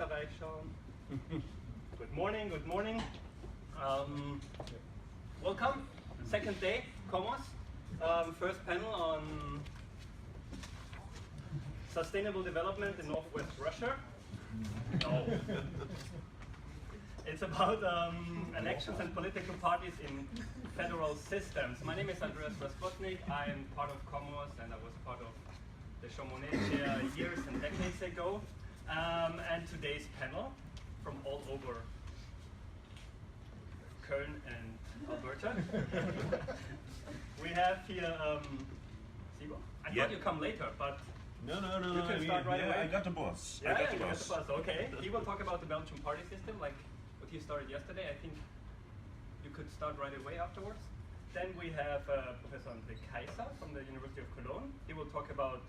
Österreicher. Good morning, good morning. Welcome, second day, Commons. First panel on sustainable development in Northwest Russia. No. It's about elections and political parties in federal systems. My name is André Kaiser. I'm part of Commons and I was part of the Chamonix chair years and decades ago. And today's panel from all over Cologne and Alberta. We have here Siebo. I thought you come later, but No. you can start right away. I got the boss. Yeah, you got the bus. Okay. He will talk about the Belgian party system, like what he started yesterday. I think you could start right away afterwards. Then we have Professor André Kaiser from the University of Cologne. He will talk about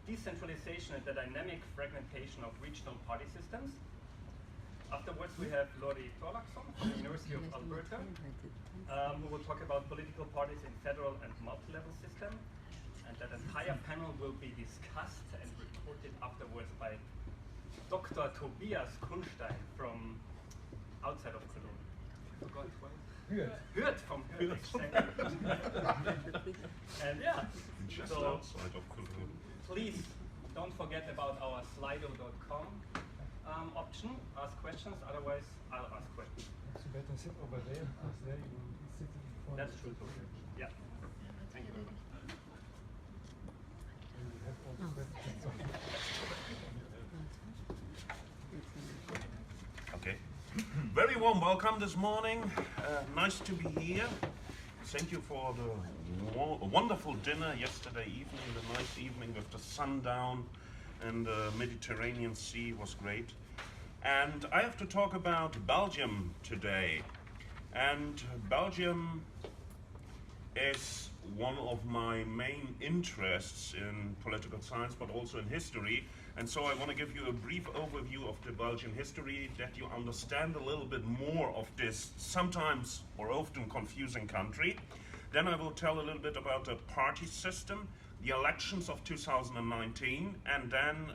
decentralization and the dynamic fragmentation of regional party systems. Afterwards, we have Lori Thorlakson from the University of Alberta, who will talk about political parties in federal and multi-level system. And that entire panel will be discussed and reported afterwards by Dr. Tobias Kunstein from outside of Cologne. I forgot what? Hürth from Hürth. Exactly. And yeah, Just so outside of Cologne. please don't forget about our slido.com option. Ask questions, otherwise I'll ask questions. You better sit over there because there you will be sitting in front. That's true. Yeah. Thank you very much. And you have all the questions on. Okay. Very warm welcome this morning. Nice to be here. Thank you for the wonderful dinner yesterday evening, the nice evening with the sun down and the Mediterranean Sea was great. And I have to talk about Belgium today. And Belgium is one of my main interests in political science, but also in history. And so I want to give you a brief overview of the Belgian history, that you understand a little bit more of this sometimes or often confusing country. Then I will tell a little bit about the party system, the elections of 2019, and then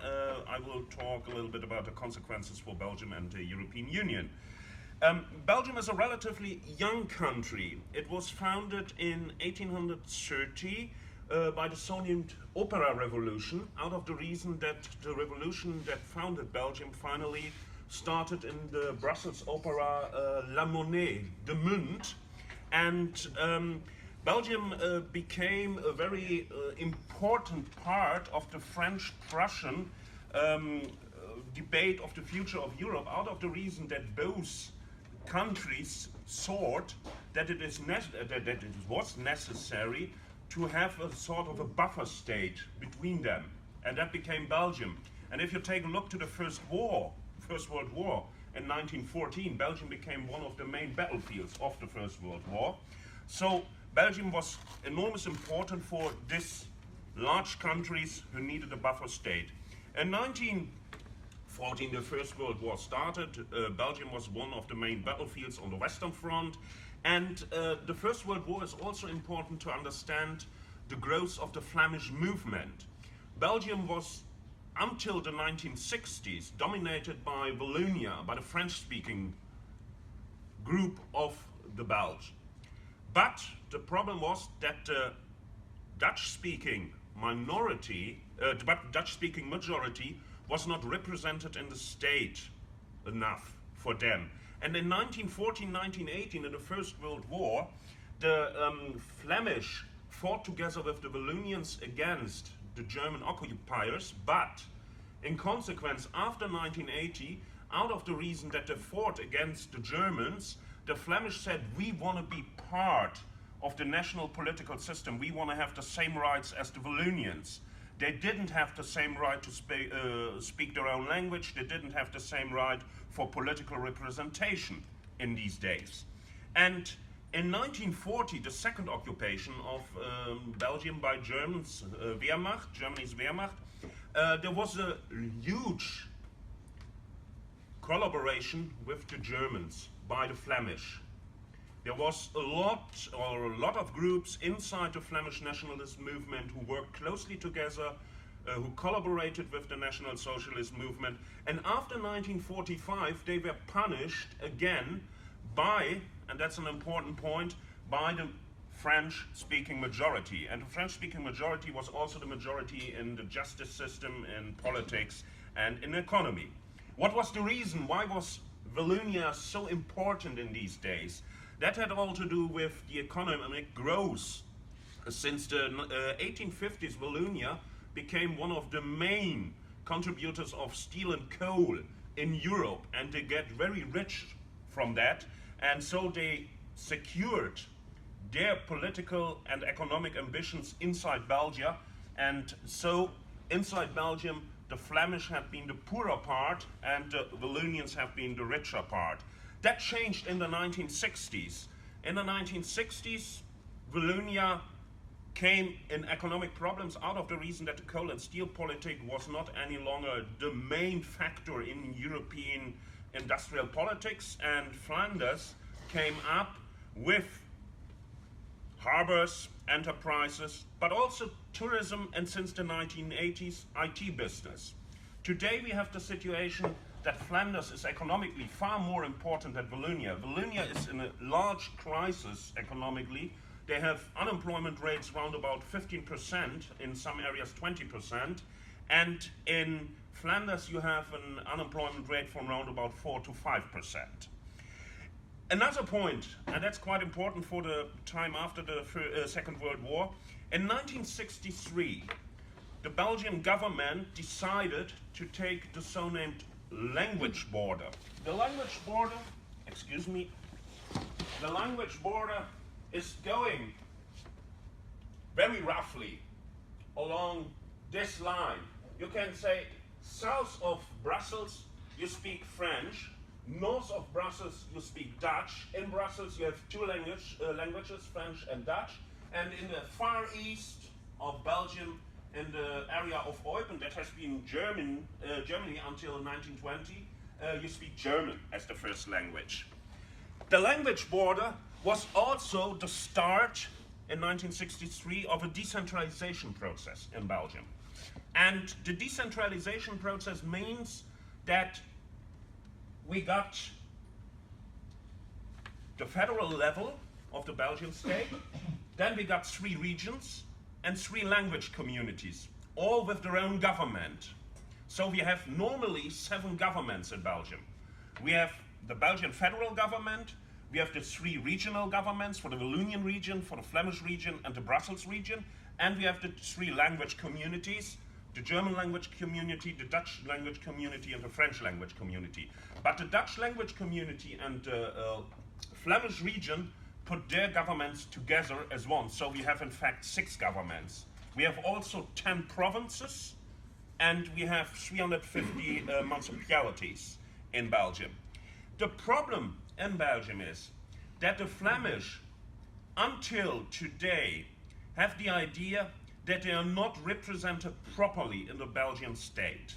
I will talk a little bit about the consequences for Belgium and the European Union. Belgium is a relatively young country. It was founded in 1830 by the so-named Opera Revolution, out of the reason that the revolution that founded Belgium finally started in the Brussels opera La Monnaie, the Munt, and Belgium became a very important part of the French-Prussian debate of the future of Europe, out of the reason that both countries thought that it was necessary to have a sort of a buffer state between them, and that became Belgium. And if you take a look to the First World War in 1914, Belgium became one of the main battlefields of the First World War. So Belgium was enormously important for these large countries who needed a buffer state. In 1914, the First World War started. Belgium was one of the main battlefields on the Western Front. And the First World War is also important to understand the growth of the Flemish Movement. Belgium was, until the 1960s, dominated by Wallonia, by the French-speaking group of the Belge. But the problem was that the Dutch-speaking Dutch-speaking majority was not represented in the state enough for them. And in 1914, 1918, in the First World War, the Flemish fought together with the Wallonians against the German occupiers, but in consequence, after 1980, out of the reason that they fought against the Germans, the Flemish said, we want to be part of the national political system. We want to have the same rights as the Wallonians. They didn't have the same right to speak their own language. They didn't have the same right for political representation in these days. And in 1940, the second occupation of Belgium by Germany's Wehrmacht, there was a huge collaboration with the Germans by the Flemish. There was a lot of groups inside the Flemish nationalist movement who worked closely together who collaborated with the National Socialist movement. And after 1945, they were punished again by, and that's an important point, by the French-speaking majority. And the French-speaking majority was also the majority in the justice system, in politics, and in economy. What was the reason? Why was Wallonia so important in these days? That had all to do with the economic growth. Since the 1850s, Wallonia became one of the main contributors of steel and coal in Europe, and they get very rich from that, and so they secured their political and economic ambitions inside Belgium, and so inside Belgium the Flemish have been the poorer part and the Wallonians have been the richer part. That changed in the 1960s. In the 1960s, Wallonia came in economic problems out of the reason that the coal and steel politic was not any longer the main factor in European industrial politics, and Flanders came up with harbors, enterprises, but also tourism, and since the 1980s, IT business. Today we have the situation that Flanders is economically far more important than Wallonia. Wallonia is in a large crisis economically. They have unemployment rates around about 15%, in some areas 20%, and in Flanders you have an unemployment rate from around about 4 to 5%. Another point, and that's quite important for the time after the Second World War, in 1963 the Belgian government decided to take the so-named language border. The language border, the language border is going very roughly along this line. You can say south of Brussels you speak French, north of Brussels you speak Dutch. In Brussels you have two languages, French and Dutch, and in the far east of Belgium, in the area of Eupen, that has been Germany until 1920, you speak German as the first language. The language border was also the start in 1963 of a decentralization process in Belgium. And the decentralization process means that we got the federal level of the Belgian state, then we got 3 regions and 3 language communities, all with their own government. So we have normally 7 governments in Belgium. We have the Belgian federal government, we have the 3 regional governments for the Wallonian region, for the Flemish region, and the Brussels region, and we have the 3 language communities, the German language community, the Dutch language community, and the French language community. But the Dutch language community and the Flemish region put their governments together as one, so we have in fact 6 governments. We have also 10 provinces, and we have 350 municipalities in Belgium. The problem in Belgium is that the Flemish, until today, have the idea that they are not represented properly in the Belgian state.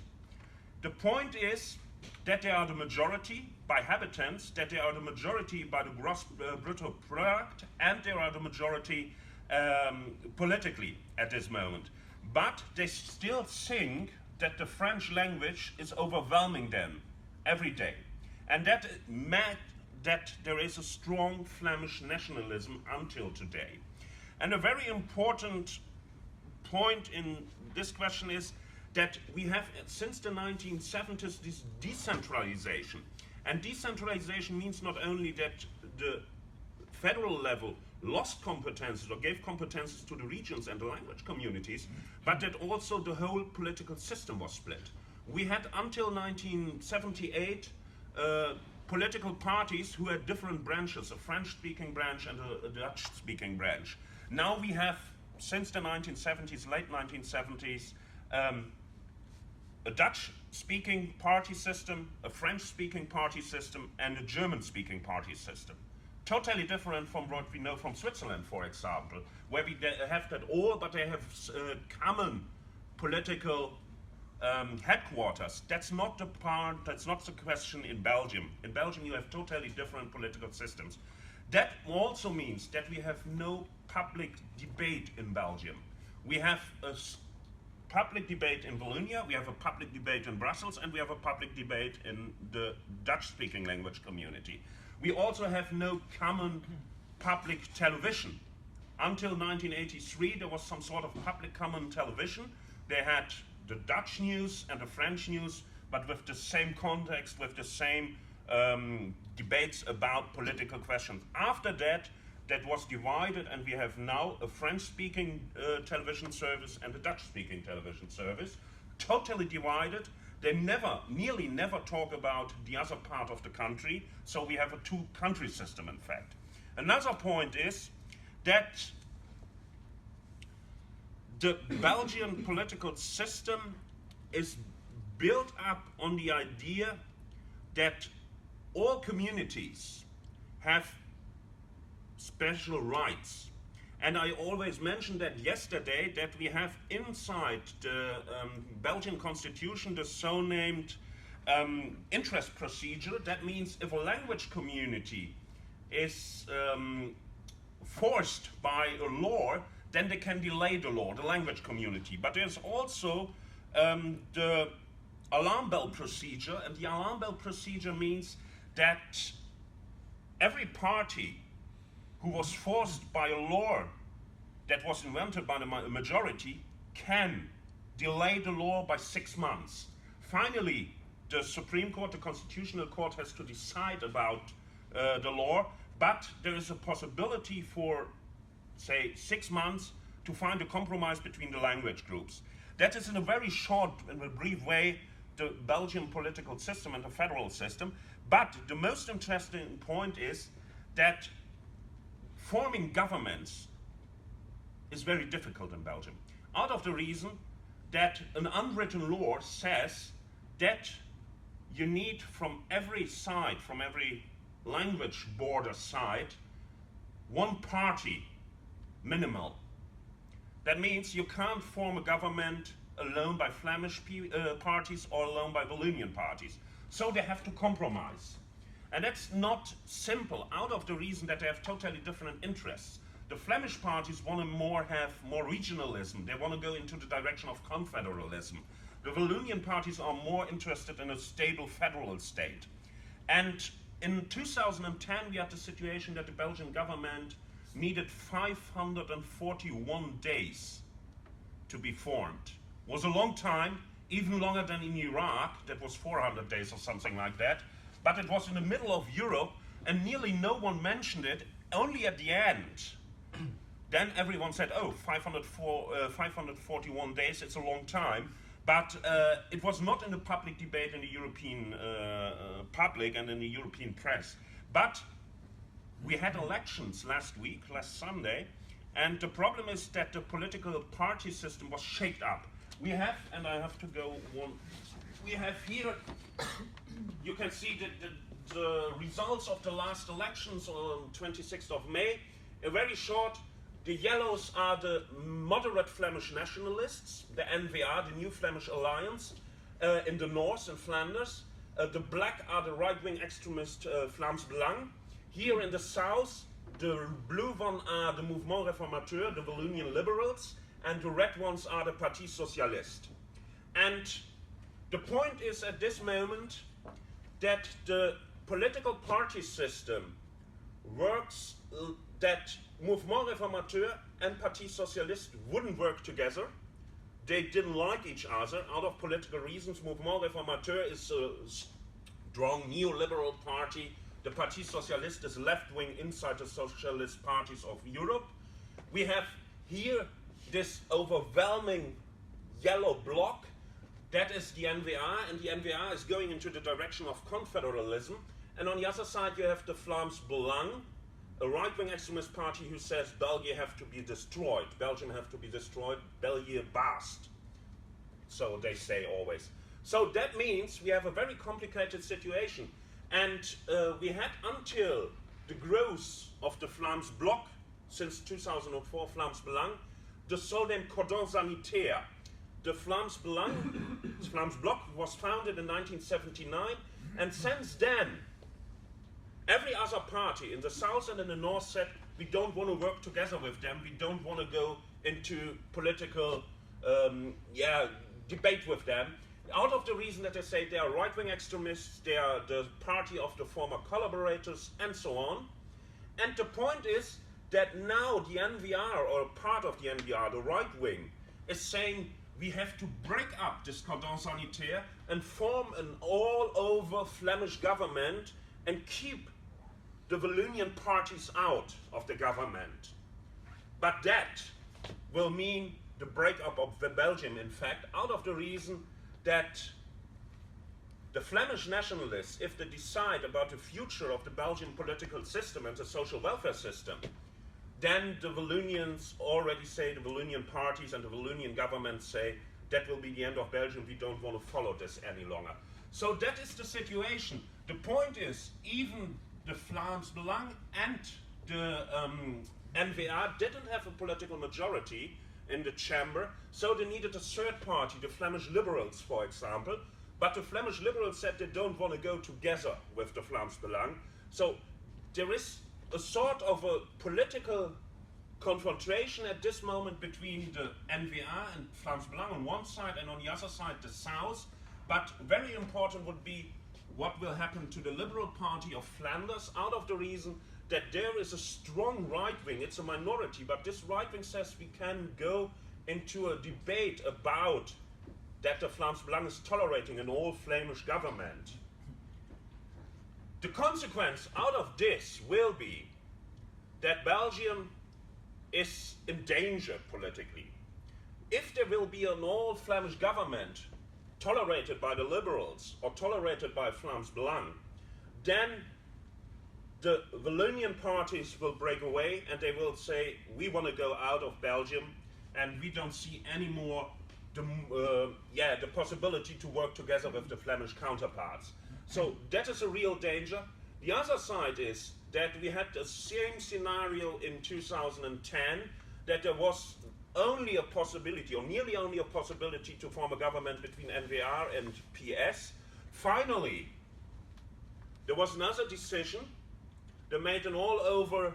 The point is that they are the majority by habitants, that they are the majority by the gross brutto product, and they are the majority politically at this moment. But they still think that the French language is overwhelming them every day. And that meant that there is a strong Flemish nationalism until today. And a very important point in this question is that we have, since the 1970s, this decentralization. And decentralization means not only that the federal level lost competences or gave competences to the regions and the language communities, but that also the whole political system was split. We had until 1978 political parties who had different branches, a French-speaking branch and a Dutch-speaking branch. Now we have, since the 1970s, late 1970s, a Dutch-speaking party system, a French-speaking party system, and a German-speaking party system. Totally different from what we know from Switzerland, for example, where we have that all, but they have common political headquarters. That's not the part, that's not the question in Belgium. In Belgium you have totally different political systems. That also means that we have no public debate in Belgium. We have a public debate in Wallonia, we have a public debate in Brussels, and we have a public debate in the Dutch-speaking language community. We also have no common public television. Until 1983, there was some sort of public common television. They had the Dutch news and the French news, but with the same context, with the same debates about political questions. After that, that was divided, and we have now a French-speaking television service and a Dutch-speaking television service, totally divided. They nearly never talk about the other part of the country, so we have a two-country system, in fact. Another point is that the Belgian political system is built up on the idea that all communities have special rights. And I always mentioned that yesterday, that we have inside the Belgian constitution the so-named interest procedure. That means if a language community is forced by a law, then they can delay the law, the language community. But there's also the alarm bell procedure, and the alarm bell procedure means that every party who was forced by a law that was invented by the majority can delay the law by 6 months. Finally, the Supreme Court, the Constitutional Court, has to decide about the law, but there is a possibility for, say, 6 months to find a compromise between the language groups. That is, in a very short and a brief way, the Belgian political system and the federal system. But the most interesting point is that forming governments is very difficult in Belgium, out of the reason that an unwritten law says that you need from every side, from every language border side, one party minimal. That means you can't form a government alone by Flemish parties or alone by Wallonian parties. So they have to compromise. And that's not simple, out of the reason that they have totally different interests. The Flemish parties want to have more regionalism. They want to go into the direction of confederalism. The Wallonian parties are more interested in a stable federal state. And in 2010, we had the situation that the Belgian government needed 541 days to be formed. It was a long time, even longer than in Iraq. That was 400 days or something like that. But it was in the middle of Europe, and nearly no one mentioned it. Only at the end, then everyone said, oh, 541 days, it's a long time. But it was not in the public debate in the European public and in the European press. But we had elections last Sunday, and the problem is that the political party system was shaped up. We have, and I have to go one, we have here, you can see the results of the last elections on 26th of May. Very short, the yellows are the moderate Flemish nationalists, the N-VA, the New Flemish Alliance, in the north in Flanders. The black are the right-wing extremist Vlaams Belang. Here in the south, the blue one are the Mouvement Réformateur, the Wallonian liberals, and the red ones are the Parti Socialiste. And the point is at this moment that the political party system works, that Mouvement Réformateur and Parti Socialiste wouldn't work together. They didn't like each other out of political reasons. Mouvement Réformateur is a strong neoliberal party. The Parti Socialiste is left-wing inside the socialist parties of Europe. We have here this overwhelming yellow bloc. That is the N-VA, and the N-VA is going into the direction of confederalism. And on the other side, you have the Vlaams Belang, a right-wing extremist party who says Belgium have to be destroyed. Belgium have to be destroyed. België bast. So they say always. So that means we have a very complicated situation. And we had until the growth of the Vlaams Bloc, since 2004, Vlaams Belang, the so-named cordon sanitaire. The Vlaams Bloc was founded in 1979, and since then, every other party in the south and in the north said, we don't want to work together with them, we don't want to go into political debate with them, out of the reason that they say they are right-wing extremists, they are the party of the former collaborators, and so on. And the point is that now the NVR, or part of the NVR, the right wing, is saying we have to break up this cordon sanitaire and form an all-over Flemish government and keep the Wallonian parties out of the government. But that will mean the breakup of Belgium, in fact, out of the reason that the Flemish nationalists, if they decide about the future of the Belgian political system and the social welfare system, then the Wallonians already say, the Wallonian parties and the Wallonian government say, that will be the end of Belgium, we don't want to follow this any longer. So that is the situation. The point is, even the Vlaams Belang and the NVA didn't have a political majority in the chamber, so they needed a third party, the Flemish Liberals, for example. But the Flemish Liberals said they don't want to go together with the Vlaams Belang. So there is a sort of a political confrontation at this moment between the NVA and Vlaams Belang on one side, and on the other side the South. But very important would be what will happen to the Liberal Party of Flanders, out of the reason that there is a strong right wing. It's a minority, but this right wing says we can go into a debate about that the Vlaams Belang is tolerating an all-Flemish government. The consequence out of this will be that Belgium is in danger politically. If there will be an all-Flemish government tolerated by the Liberals or tolerated by Vlaams Belang, then the Wallonian parties will break away and they will say, we want to go out of Belgium and we don't see any more the possibility to work together with the Flemish counterparts. So that is a real danger. The other side is that we had the same scenario in 2010, that there was only a possibility, or nearly only a possibility, to form a government between NVR and PS. Finally, there was another decision. They made an all-over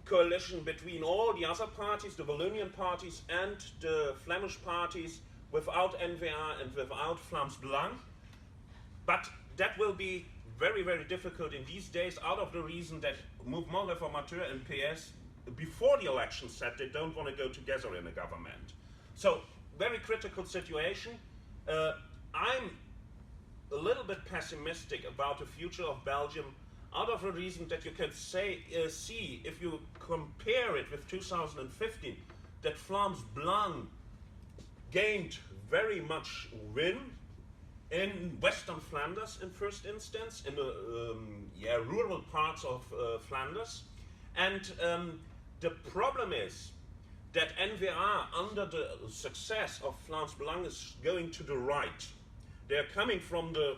coalition between all the other parties, the Wallonian parties and the Flemish parties, without NVA and without Vlaams Belang. But that will be very, very difficult in these days, out of the reason that Mouvement Réformateur and PS, before the election, said they don't want to go together in a government. So, very critical situation. I'm a little bit pessimistic about the future of Belgium, out of the reason that you can see, if you compare it with 2015, that Vlaams Belang gained very much win in Western Flanders in first instance, in the rural parts of Flanders. And the problem is that NVA, under the success of Vlaams Belang, is going to the right. They are coming from the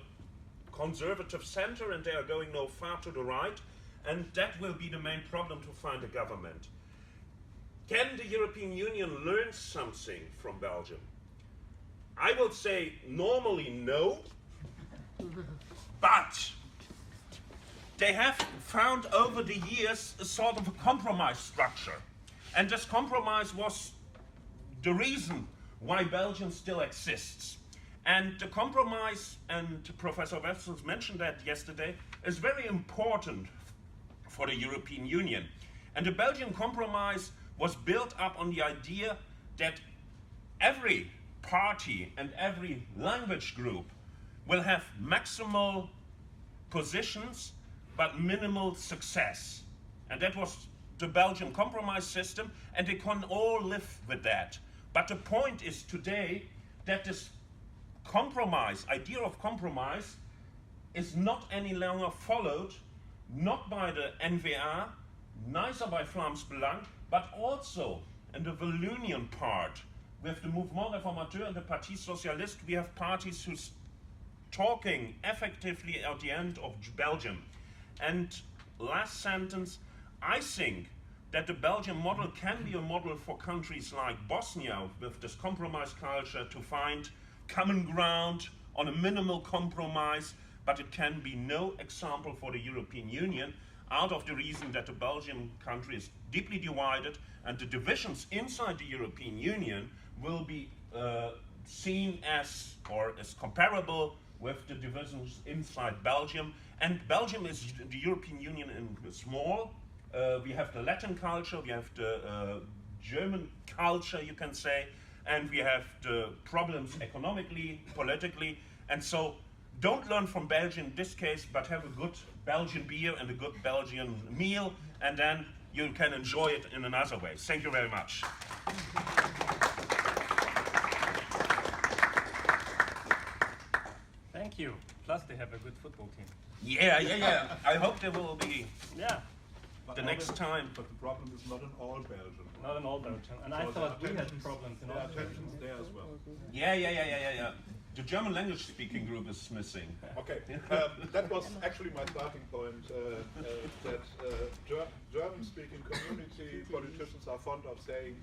conservative center and they are going no far to the right, and that will be the main problem to find a government. Can the European Union learn something from Belgium? I will say normally no, but they have found over the years a sort of a compromise structure, and this compromise was the reason why Belgium still exists. And the compromise, and Professor Wessels mentioned that yesterday, is very important for the European Union. And the Belgian compromise was built up on the idea that every party and every language group will have maximal positions but minimal success. And that was the Belgian compromise system, and they can all live with that. But the point is today that this idea of compromise is not any longer followed, not by the NVA, neither by Vlaams Belang, but also in the Wallonian part. With the Mouvement Réformateur and the Parti Socialiste, we have parties who's talking effectively at the end of Belgium. And last sentence, I think that the Belgian model can be a model for countries like Bosnia, with this compromise culture, to find common ground on a minimal compromise, but it can be no example for the European Union, out of the reason that the Belgian country is deeply divided, and the divisions inside the European Union will be seen as, or as comparable with the divisions inside Belgium. And Belgium is the European Union in small. We have the Latin culture, we have the German culture, you can say, and we have the problems economically, politically, and so don't learn from Belgium in this case, but have a good Belgian beer and a good Belgian meal, and then you can enjoy it in another way. Thank you very much. Thank you. Plus they have a good football team. Yeah. I hope there will be But the next time. But the problem is not in all Belgium. Not in all Belgium. And So I there thought are we had tensions- problems in There all are tensions there as well. Yeah. The German language speaking group is missing. Okay, that was actually my starting point, that German-speaking community politicians are fond of saying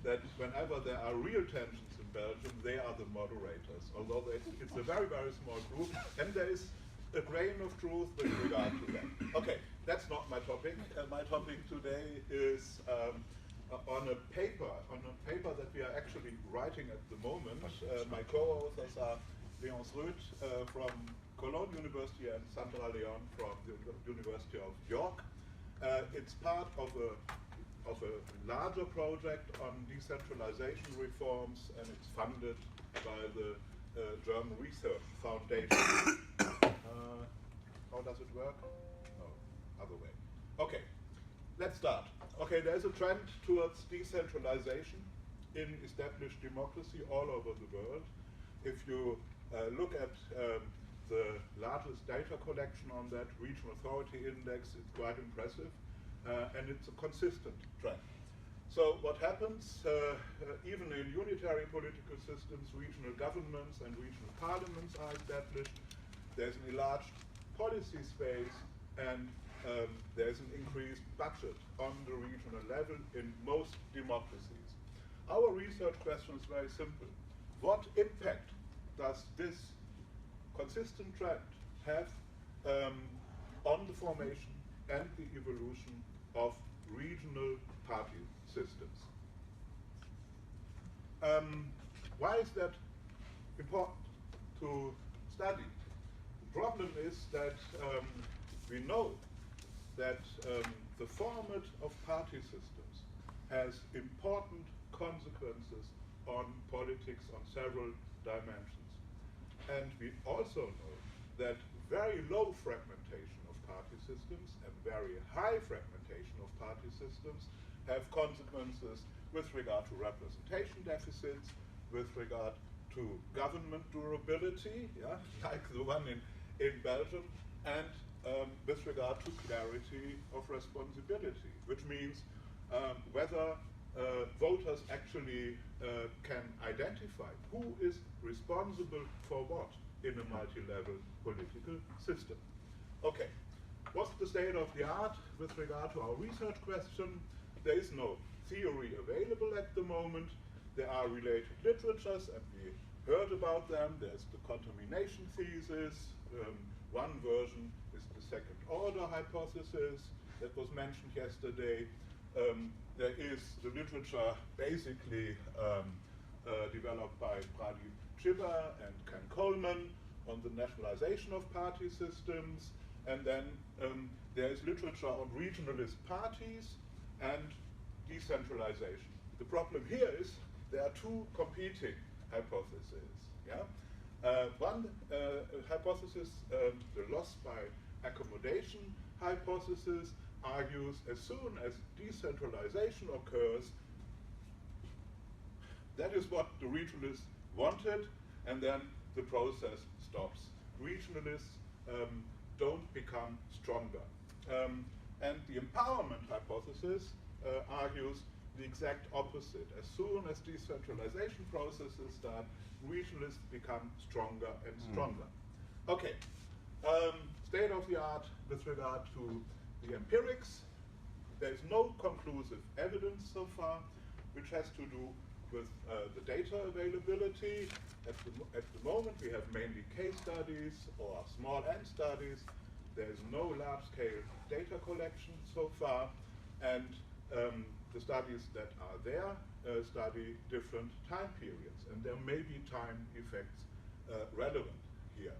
that whenever there are real tensions in Belgium, they are the moderators, although it's a very, very small group, and there is a grain of truth with regard to that. Okay, that's not my topic. My topic today is on a paper that we are actually writing at the moment. My co-authors are Léon Sröth from Cologne University and Sandra Leon from the University of York. It's part of a larger project on decentralization reforms, and it's funded by the German Research Foundation. How does it work? No, other way. Okay, let's start. Okay, there's a trend towards decentralization in established democracy all over the world. If you look at the largest data collection on that, Regional Authority Index, it's quite impressive, and it's a consistent trend. So what happens, even in unitary political systems, regional governments and regional parliaments are established. There's an enlarged policy space, and there's an increased budget on the regional level in most democracies. Our research question is very simple. What impact does this consistent trend have on the formation and the evolution of regional party systems? Why is that important to study? The problem is that we know that the format of party systems has important consequences on politics on several dimensions. And we also know that very low fragmentation of party systems and very high fragmentation of party systems have consequences with regard to representation deficits, with regard to government durability, like the one in Belgium, and with regard to clarity of responsibility, which means whether voters actually can identify who is responsible for what in a multi-level political system. Okay, what's the state of the art with regard to our research question? There is no theory available at the moment. There are related literatures, and we heard about them. There's the contamination thesis. One version is the second order hypothesis that was mentioned yesterday. There is the literature basically developed by Pradeep Chiba and Ken Coleman on the nationalization of party systems. And then there is literature on regionalist parties and decentralization. The problem here is there are two competing hypotheses. One hypothesis, the loss by accommodation hypothesis, argues as soon as decentralization occurs, that is what the regionalists wanted, and then the process stops. Regionalists don't become stronger. And the empowerment hypothesis argues the exact opposite. As soon as decentralization processes start, regionalists become stronger and stronger. Okay, state of the art with regard to the empirics. There is no conclusive evidence so far, which has to do with the data availability. At the moment, we have mainly case studies or small n studies. There is no large-scale data collection so far, and the studies that are there study different time periods, and there may be time effects relevant here.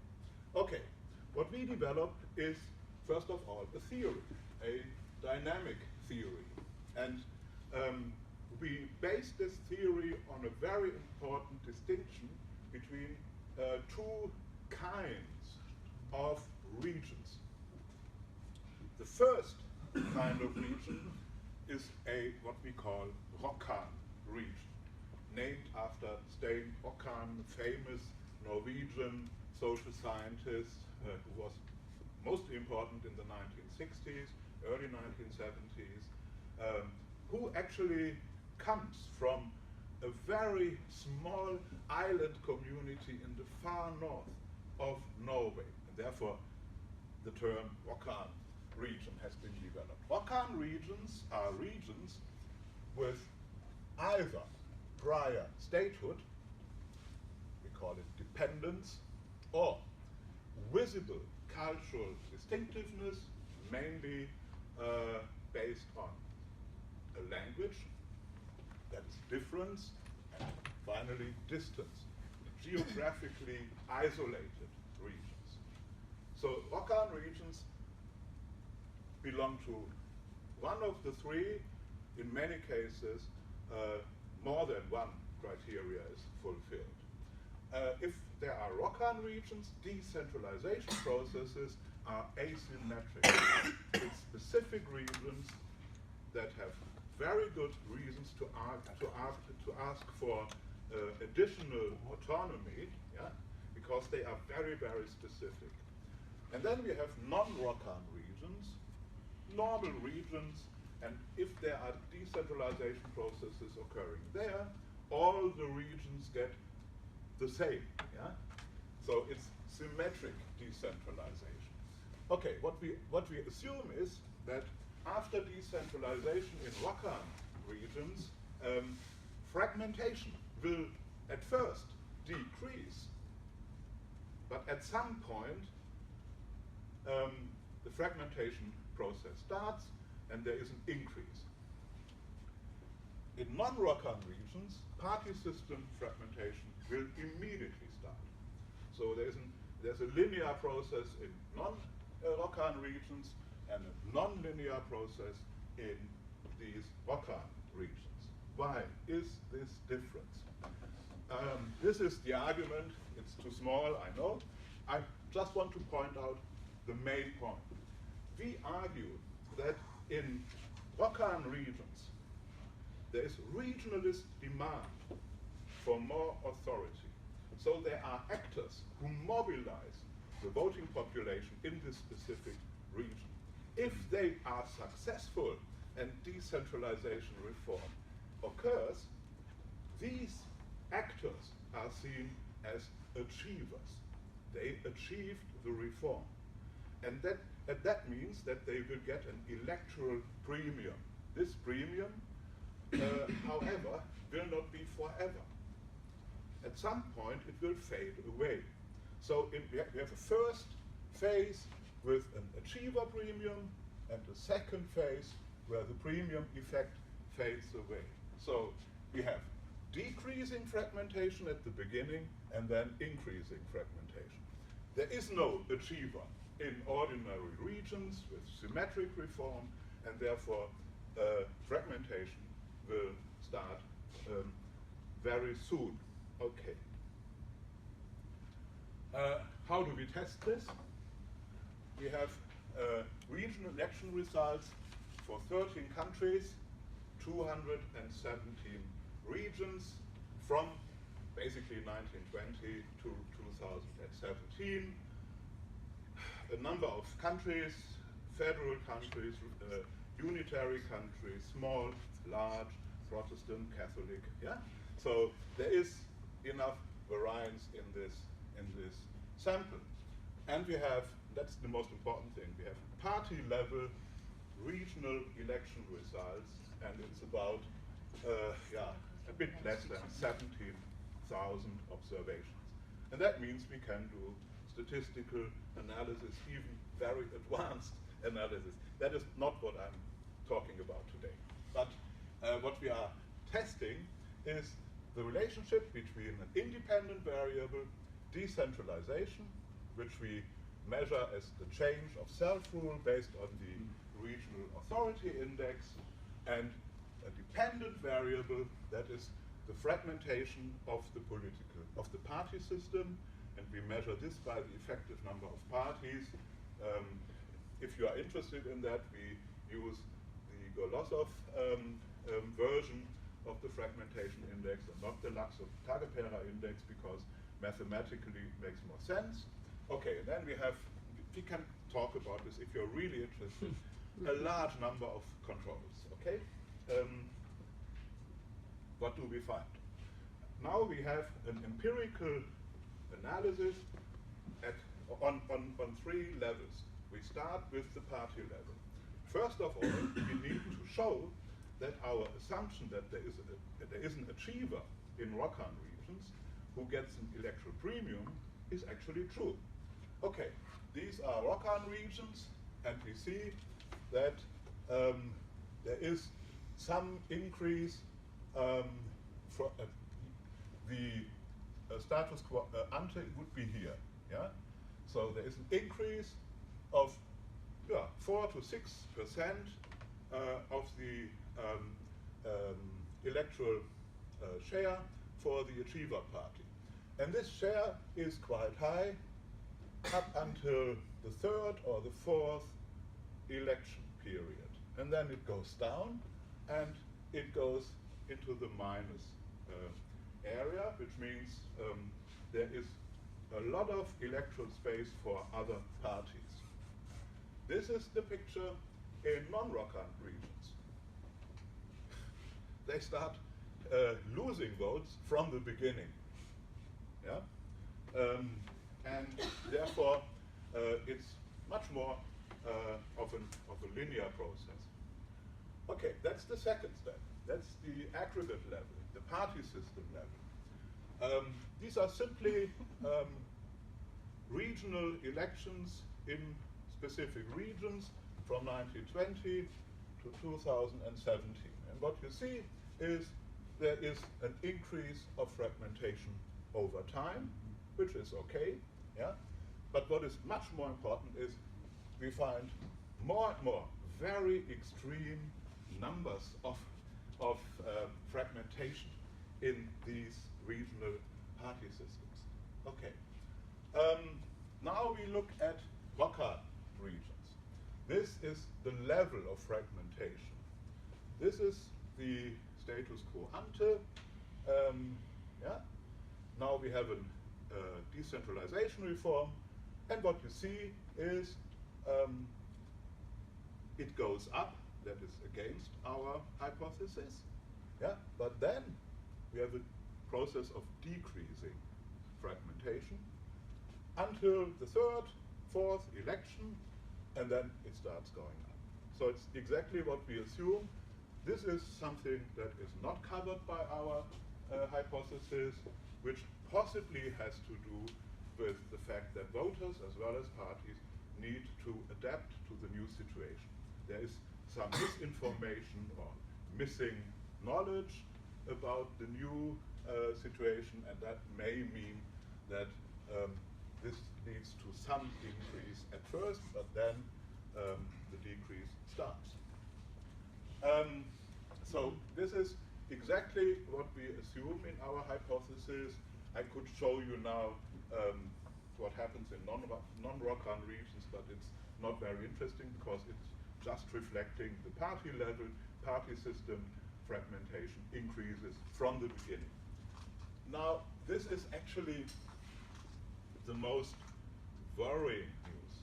Okay, what we developed is, first of all, a theory, a dynamic theory. And we based this theory on a very important distinction between two kinds of regions. The first kind of region is what we call Rokkan region, named after Stein Rokkan, famous Norwegian social scientist who was mostly important in the 1960s, early 1970s, who actually comes from a very small island community in the far north of Norway. And therefore, the term Rokkan region has been developed. Rokkan regions are regions with either prior statehood, we call it dependence, or visible cultural distinctiveness, mainly based on a language, that is difference, and finally distance, geographically isolated regions. So Rokkan regions belong to one of the three. In many cases, more than one criteria is fulfilled. If there are Rokkan regions, decentralization processes are asymmetric. It's specific regions that have very good reasons to ask for additional autonomy, yeah, because they are very, very specific. And then we have non-Rokkan regions, normal regions, and if there are decentralization processes occurring there, all the regions get the same, yeah? So it's symmetric decentralization. Okay, what we assume is that after decentralization in Rokkan regions, fragmentation will at first decrease, but at some point the fragmentation process starts and there is an increase. In non-Rokkan regions, party system fragmentation will immediately start. So there's a linear process in non-Rokkan regions and a non-linear process in these Rokkan regions. Why is this difference? This is the argument. It's too small, I know. I just want to point out the main point. We argue that in Rokkan regions, there is regionalist demand for more authority. So there are actors who mobilize the voting population in this specific region. If they are successful and decentralization reform occurs, these actors are seen as achievers. They achieved the reform. And that means that they will get an electoral premium. This premium, however, will not be forever. At some point, it will fade away. So we have a first phase with an achiever premium and a second phase where the premium effect fades away. So we have decreasing fragmentation at the beginning and then increasing fragmentation. There is no achiever in ordinary regions with symmetric reform, and therefore fragmentation will start very soon. Okay. How do we test this? We have regional election results for 13 countries, 217 regions from basically 1920 to 2017. A number of countries, federal countries, unitary countries, small, large, Protestant, Catholic, yeah? So there is enough variance in this sample. And we have, that's the most important thing, we have party level regional election results, and it's about a bit less than 17,000 observations. And that means we can do statistical analysis, even very advanced analysis. That is not what I'm talking about today. But what we are testing is the relationship between an independent variable, decentralization, which we measure as the change of self-rule based on the regional authority index, and a dependent variable, that is the fragmentation of the party system, and we measure this by the effective number of parties. If you are interested in that, we use the Golosov version of the fragmentation index and not the Laxo-Tagepera index, because mathematically it makes more sense. Okay, and then we can talk about this if you're really interested, a large number of controls, okay? What do we find? Now we have an empirical analysis on 3 levels. We start with the party level. First of all, we need to show that our assumption that there is an achiever in Rokan regions who gets an electoral premium is actually true. Okay, these are Rokan regions, and we see that there is some increase for the status quo ante would be here. Yeah, so there is an increase of 4 to 6% of the electoral share for the achiever party, and this share is quite high up until the 3rd or the 4th election period, and then it goes down and it goes into the minus area, which means there is a lot of electoral space for other parties. This is the picture in non-Rokan regions. They start losing votes from the beginning. Yeah? And therefore, it's much more of a linear process. Okay, that's the second step. That's the aggregate level, the party system level. These are simply regional elections in specific regions from 1920 to 2017. And what you see is there is an increase of fragmentation over time, which is okay. Yeah? But what is much more important is we find more and more very extreme numbers of fragmentation in these regional party systems. Okay. Now we look at Rokan regions. This is the level of fragmentation. This is the status quo ante. Yeah? Now we have a decentralization reform, and what you see is it goes up. That is against our hypothesis. Yeah? But then we have a process of decreasing fragmentation until the 3rd, 4th election, and then it starts going up. So it's exactly what we assume. This is something that is not covered by our hypothesis, which possibly has to do with the fact that voters as well as parties need to adapt to the new situation. There is some misinformation or missing knowledge about the new situation, and that may mean that this leads to some increase at first, but then the decrease starts. So this is exactly what we assume in our hypothesis. I could show you now what happens in non-Rokan regions, but it's not very interesting because it's just reflecting the party level, party system fragmentation increases from the beginning. Now, this is actually the most worrying news.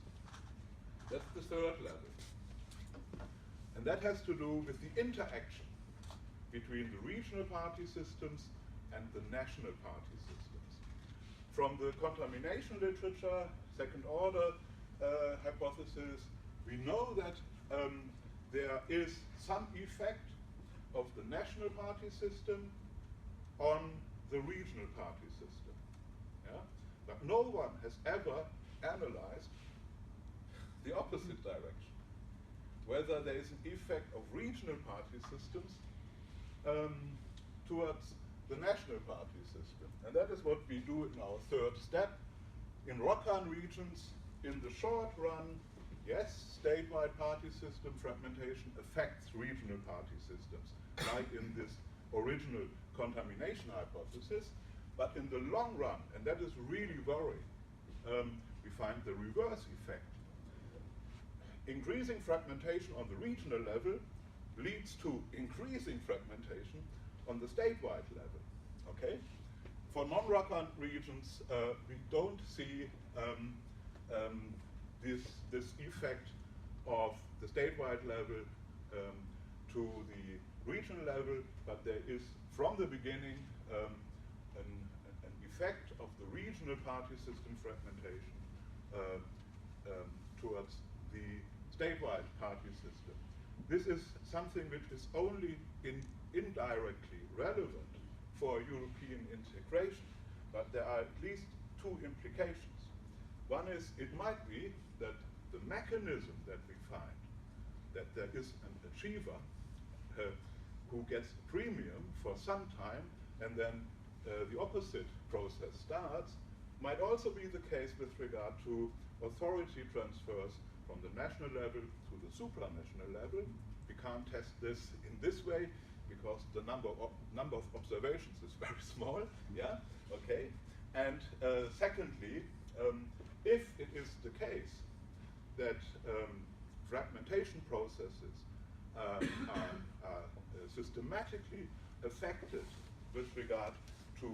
That's the 3rd level. And that has to do with the interaction between the regional party systems and the national party systems. From the contamination literature, second order hypothesis, we know that there is some effect of the national party system on the regional party system. Yeah? But no one has ever analyzed the opposite direction, whether there is an effect of regional party systems towards the national party system. And that is what we do in our third step. In ROCAN regions, in the short run, yes, statewide party system fragmentation affects regional party systems, like in this original contamination hypothesis. But in the long run, and that is really worrying, we find the reverse effect. Increasing fragmentation on the regional level leads to increasing fragmentation on the statewide level. Okay? For non-ROCAN regions, we don't see this effect of the statewide level to the regional level, but there is, from the beginning, an effect of the regional party system fragmentation towards the statewide party system. This is something which is only indirectly relevant for European integration, but there are at least two implications. One is, it might be that the mechanism that we find, that there is an achiever who gets a premium for some time, and then the opposite process starts, might also be the case with regard to authority transfers from the national level to the supranational level. We can't test this in this way because the number of observations is very small. Yeah, okay. And secondly, if it is the case that fragmentation processes are systematically affected with regard to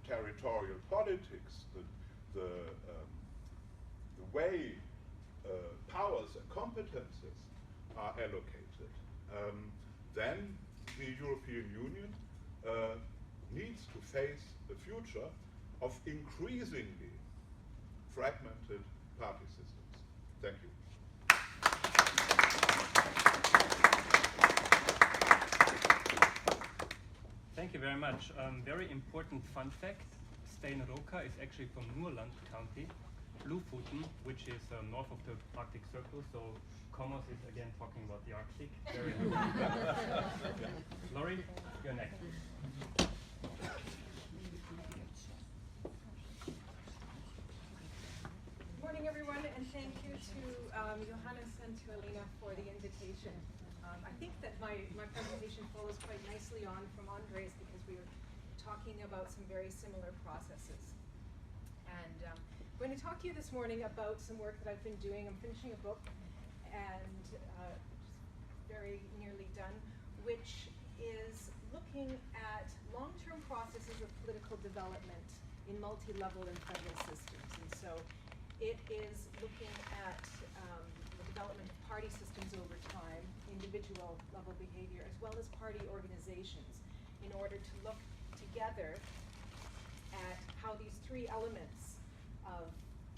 territorial politics, the way powers and competences are allocated, then the European Union needs to face a future of increasingly fragmented party systems. Thank you. Thank you very much. Very important fun fact, Steenroka is actually from Noorland County, Lofoten, which is north of the Arctic Circle, so Komos is again talking about the Arctic. Very Lori, you're next. Good morning, everyone, and thank you to Johannes and to Alina for the invitation. I think that my presentation follows quite nicely on from André's because we were talking about some very similar processes. And I'm going to talk to you this morning about some work that I've been doing. I'm finishing a book, and very nearly done, which is looking at long-term processes of political development in multi-level and federal systems. And so it is looking at the development of party systems over time, individual level behavior, as well as party organizations, in order to look together at how these three elements of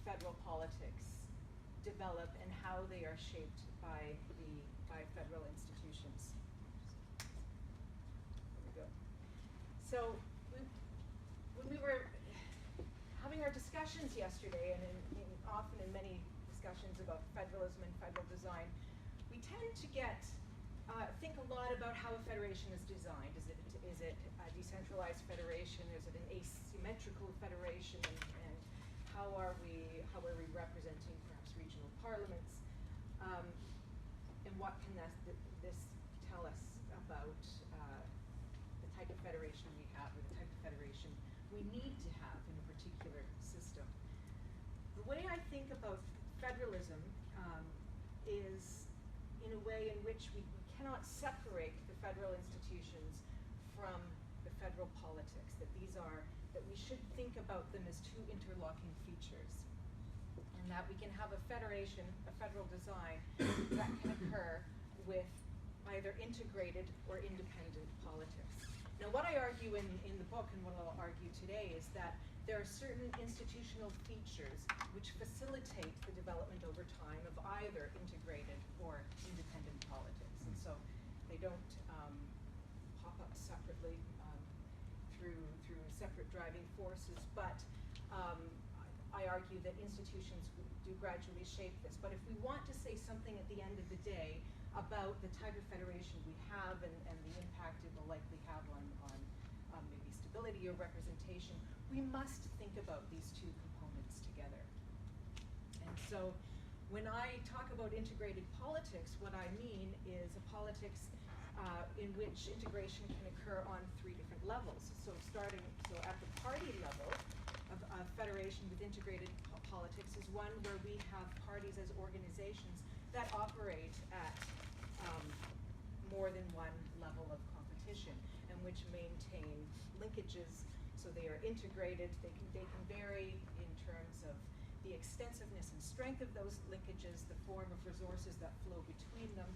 federal politics develop and how they are shaped by federal institutions. There we go. So when we were having our discussions yesterday, and often in many discussions about federalism and federal design, we tend to think a lot about how a federation is designed. Is it a decentralized federation? Is it an asymmetrical federation? And how are we representing perhaps regional parliaments? And what can this tell us about the type of federation we have, or the type of federation we need to have in a particular system? The way I think about federalism is in a way in which we cannot separate the federal institutions from the federal politics, that we should think about them as two interlocking features, and that we can have a federation, a federal design, that can occur with either integrated or independent politics. Now, what I argue in the book, and what I'll argue today, is that there are certain institutional features which facilitate the development over time of either integrated or independent politics. And so they don't pop up separately through separate driving forces, but I argue that institutions do gradually shape this. But if we want to say something at the end of the day about the type of federation we have and the impact it will likely have on maybe stability or representation, we must think about these two components together. And so when I talk about integrated politics, what I mean is a politics in which integration can occur on three different levels. So at the party level, a federation with integrated politics is one where we have parties as organizations that operate at more than one level of competition, and which maintain linkages. So they are integrated. They can vary in terms of the extensiveness and strength of those linkages, the form of resources that flow between them,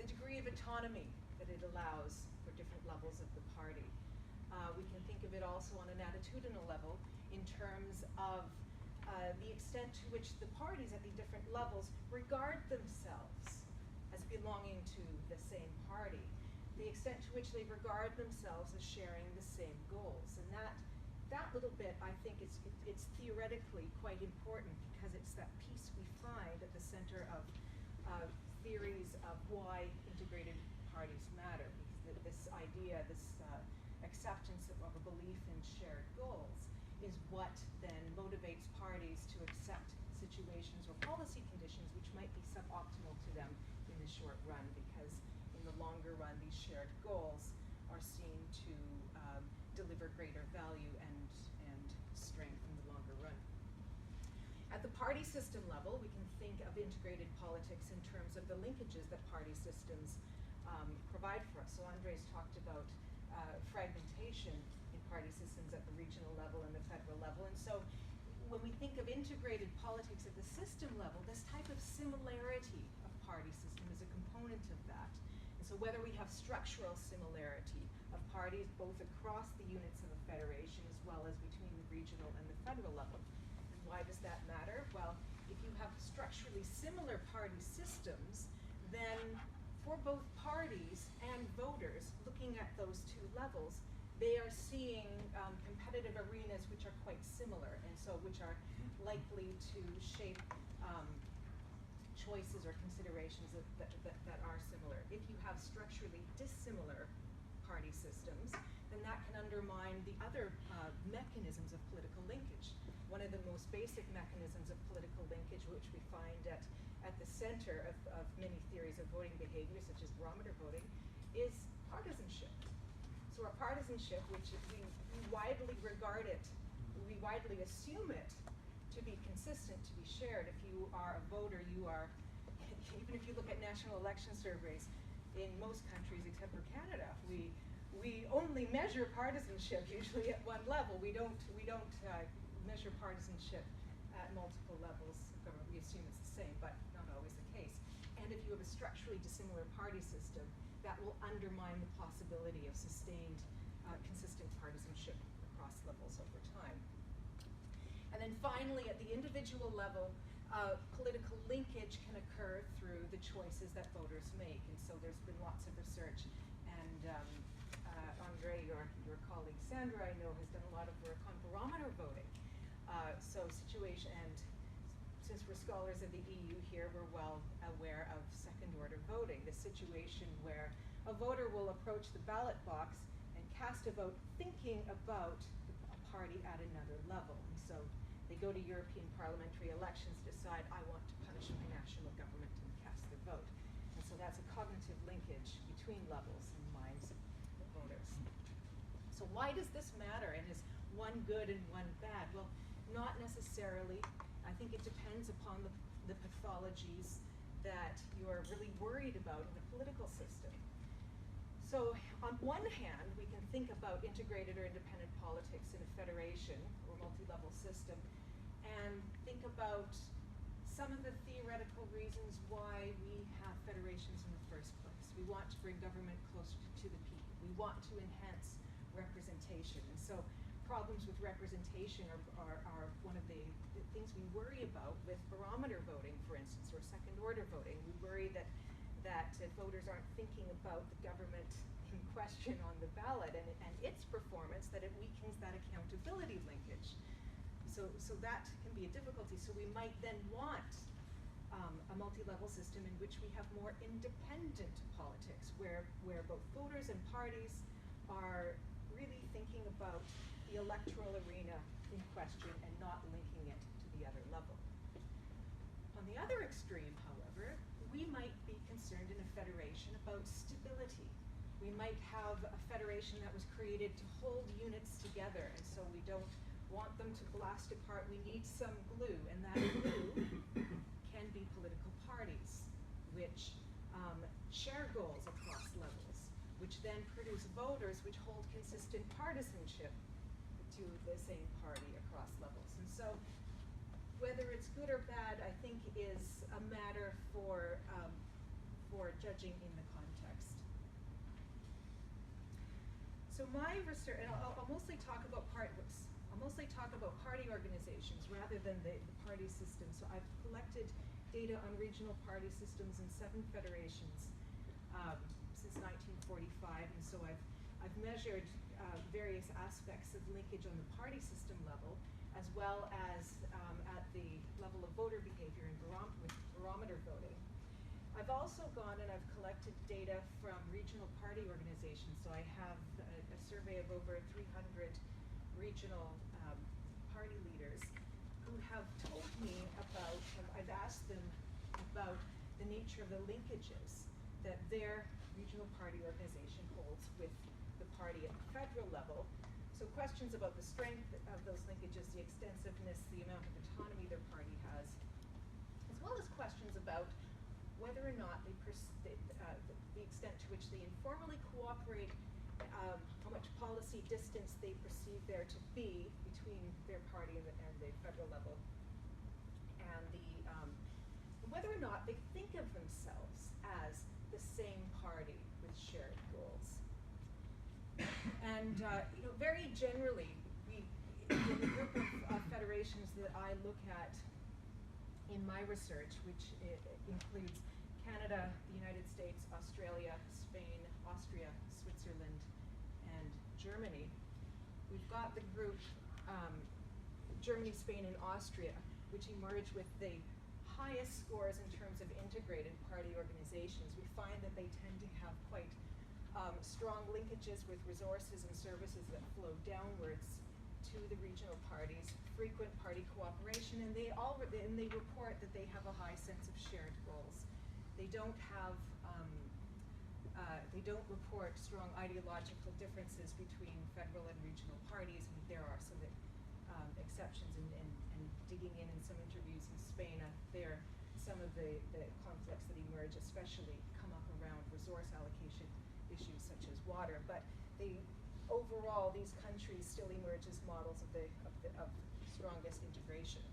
the degree of autonomy that it allows for different levels of the party. We can think of it also on an attitudinal level in terms of the extent to which the parties at the different levels regard themselves as belonging to the same party, the extent to which they regard themselves as sharing the same goals. And that little bit, I think, it's theoretically quite important, because it's that piece we find at the center of theories of why integrated parties matter. Because this idea, this acceptance of a belief in shared goals is what then motivates parties to accept situations or policy conditions which might be suboptimal to them in the short run, because in the longer run these shared goals are seen to deliver greater value and strength in the longer run. At the party system level, we can think of integrated politics in terms of the linkages that party systems provide for us. So André's talked about fragmentation in party systems at the regional level and the federal level. And so when we think of integrated politics at the system level, this type of similarity of party system is a component of that. And so whether we have structural similarity of parties both across the units of a federation as well as between the regional and the federal level. And why does that matter? Well, if you have structurally similar party systems, then for both parties and voters looking at those two levels, they are seeing competitive arenas which are quite similar, and so which are likely to shape choices or considerations that are similar. If you have structurally dissimilar party systems, then that can undermine the other mechanisms of political linkage. One of the most basic mechanisms of political linkage, which we find at the center of many theories of voting behavior, such as barometer voting, is partisanship. So our partisanship, which we widely regard it, we widely assume it to be consistent, to be shared. If you are a voter, you are, even if you look at national election surveys, in most countries except for Canada, we only measure partisanship usually at one level. We don't measure partisanship at multiple levels of government. We assume it's the same, but not always the case. And if you have a structurally dissimilar party system, that will undermine the possibility of sustained, consistent partisanship across levels over time. And then finally, at the individual level, political linkage can occur through the choices that voters make. And so there's been lots of research, and André, your colleague Sandra, I know, has done a lot of work on barometer voting. So situation, and since we're scholars of the EU here, we're well aware of second-order voting, the situation where a voter will approach the ballot box and cast a vote thinking about a party at another level. And so they go to European parliamentary elections, decide, I want to punish my national government, and cast their vote. And so that's a cognitive linkage between levels in the minds of voters. So why does this matter, and is one good and one bad? Well, not necessarily. I think it depends upon the pathologies that you're really worried about in a political system. So on one hand, we can think about integrated or independent politics in a federation or multi-level system, and think about some of the theoretical reasons why we have federations in the first place. We want to bring government closer to the people. We want to enhance representation. And so problems with representation are one of the things we worry about with barometer voting, for instance, or second-order voting. We worry that if voters aren't thinking about the government in question on the ballot and its performance, that it weakens that accountability linkage. So that can be a difficulty. So we might then want a multi-level system in which we have more independent politics, where both voters and parties are really thinking about the electoral arena in question and not linking it to the other level. On the other extreme, however, we might be concerned in a federation about stability. We might have a federation that was created to hold units together, and so we don't want them to blast apart. We need some glue, and that glue can be political parties, which share goals across levels, which then produce voters which hold consistent partisanship to the same party across levels. And so whether it's good or bad, I think is a matter for judging in the context. So my research, and I'll mostly talk about party organizations rather than the party system. So I've collected data on regional party systems in 7 federations since 1945, and so I've measured various aspects of linkage on the party system level, as well as at the level of voter behavior and with barometer voting. I've also gone and I've collected data from regional party organizations. So I have a survey of over 300 regional party leaders who have told me about, I've asked them about the nature of the linkages that their regional party organization holds with the party at the federal level. So questions about the strength of those linkages, the extensiveness, the amount of autonomy their party has, as well as questions about whether or not the extent to which they informally cooperate, how much policy distance they perceive there to be between their party and the federal level, and whether or not they think of themselves as the same party with shared goals. And very generally, in the group of federations that I look at in my research, which includes Canada, the United States, Australia, Spain, Austria, Switzerland, and Germany, we've got the group Germany, Spain, and Austria, which emerge with the highest scores in terms of integrated party organizations. We find that they tend to have quite strong linkages with resources and services that flow downwards to the regional parties, frequent party cooperation, and they report that they have a high sense of shared goals. They don't have, they don't report strong ideological differences between federal and regional parties. I mean, there are some exceptions, and digging in some interviews in Spain, some of the conflicts that emerge especially come up around resource allocation issues such as water. But overall, these countries still emerge as models of strongest integration.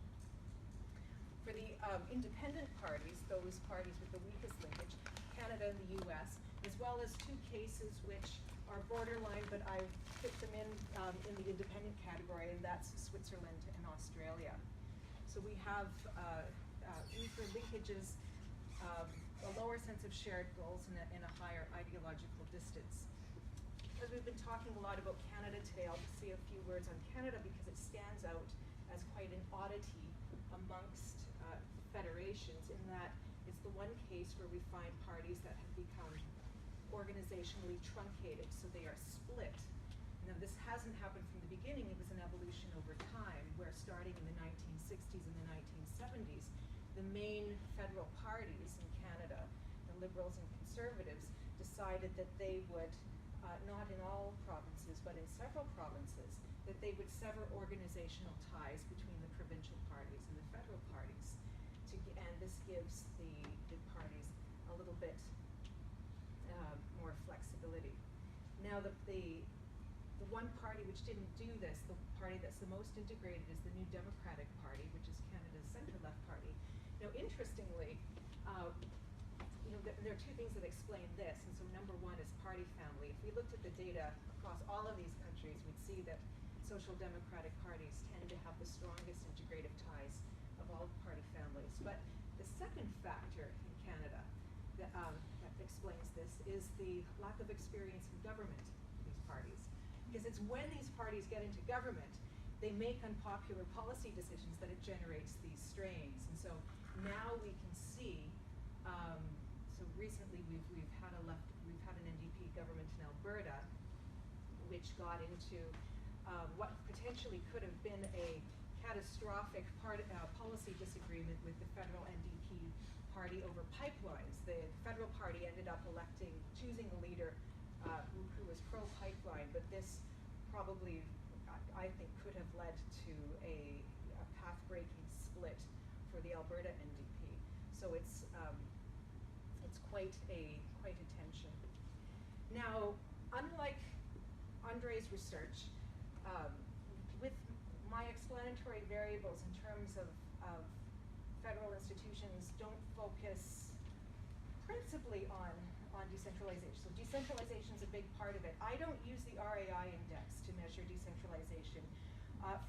For the independent parties, those parties with the weakest linkage, Canada and the US, as well as 2 cases which are borderline, but I've put them in the independent category, and that's Switzerland and Australia. So we have weaker linkages, a lower sense of shared goals, and a higher ideological distance. Because we've been talking a lot about Canada today, I'll just say a few words on Canada because it stands out as quite an oddity amongst federations, in that it's the one case where we find parties that have become organizationally truncated, so they are split. Now, this hasn't happened from the beginning. It was an evolution over time, where starting in the 1960s and the 1970s, the main federal parties in Canada, the Liberals and Conservatives, decided that they would, not in all provinces, but in several provinces, that they would sever organizational ties between the provincial parties and the federal parties. And this gives the parties a little bit more flexibility. Now, the one party which didn't do this, the party that's the most integrated, is the New Democratic Party, which is Canada's centre-left party. Now, interestingly, there are 2 things that explain this, and so number 1 is party family. If we looked at the data across all of these countries, we'd see that social democratic parties tend to have the strongest integrative ties of all party families. But the second factor in Canada that explains this is the lack of experience in government of these parties. Because it's when these parties get into government, they make unpopular policy decisions that it generates these strains. And so now we can see, so recently we've had an NDP government in Alberta, which got into what potentially could have been a catastrophic policy disagreement with the federal NDP party over pipelines. The federal party ended up choosing a leader who was pro-pipeline, but this probably, I think, could have led to a path-breaking split for the Alberta NDP. So it's quite a tension. Now, unlike André's research, with my explanatory variables in terms of federal institutions don't focus principally on decentralization. So decentralization is a big part of it. I don't use the RAI index to measure decentralization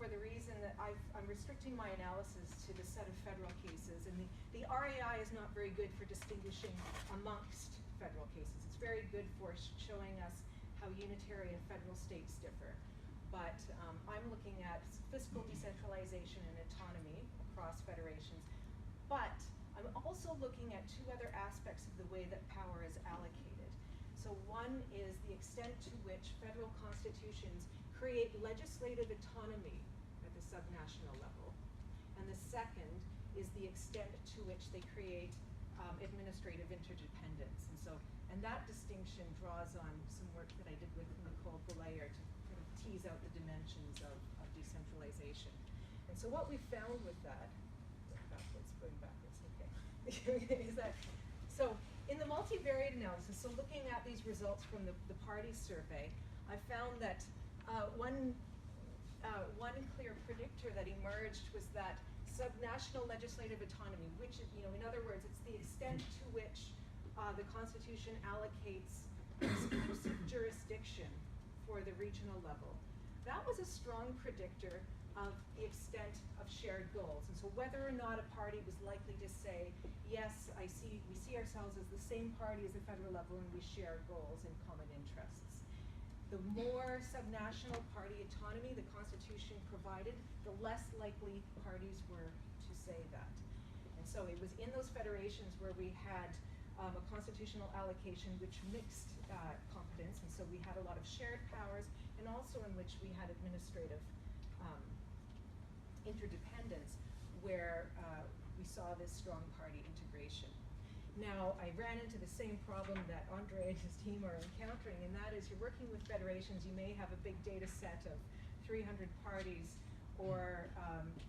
for the reason that I'm restricting my analysis to the set of federal cases, and the RAI is not very good for distinguishing amongst federal cases. It's very good for showing us how unitary and federal states differ. But I'm looking at fiscal decentralization and autonomy across federations. But I'm also looking at two other aspects of the way that power is allocated. So one is the extent to which federal constitutions create legislative autonomy at the subnational level. And the second is the extent to which they create administrative interdependence. And that distinction draws on some work that I did with Nicole Belayer to kind of tease out the dimensions of decentralization. And so what we found with that, is that, so in the multivariate analysis, so looking at these results from the party survey, I found that one clear predictor that emerged was that subnational legislative autonomy, which, in other words, it's the extent to which the Constitution allocates exclusive jurisdiction for the regional level. That was a strong predictor of the extent of shared goals. And so whether or not a party was likely to say, yes, we see ourselves as the same party as the federal level and we share goals and common interests. The more subnational party autonomy the Constitution provided, the less likely parties were to say that. And so it was in those federations where we had a constitutional allocation which mixed competence, and so we had a lot of shared powers, and also in which we had administrative interdependence, where we saw this strong party integration. Now, I ran into the same problem that André and his team are encountering, and that is you're working with federations, you may have a big data set of 300 parties or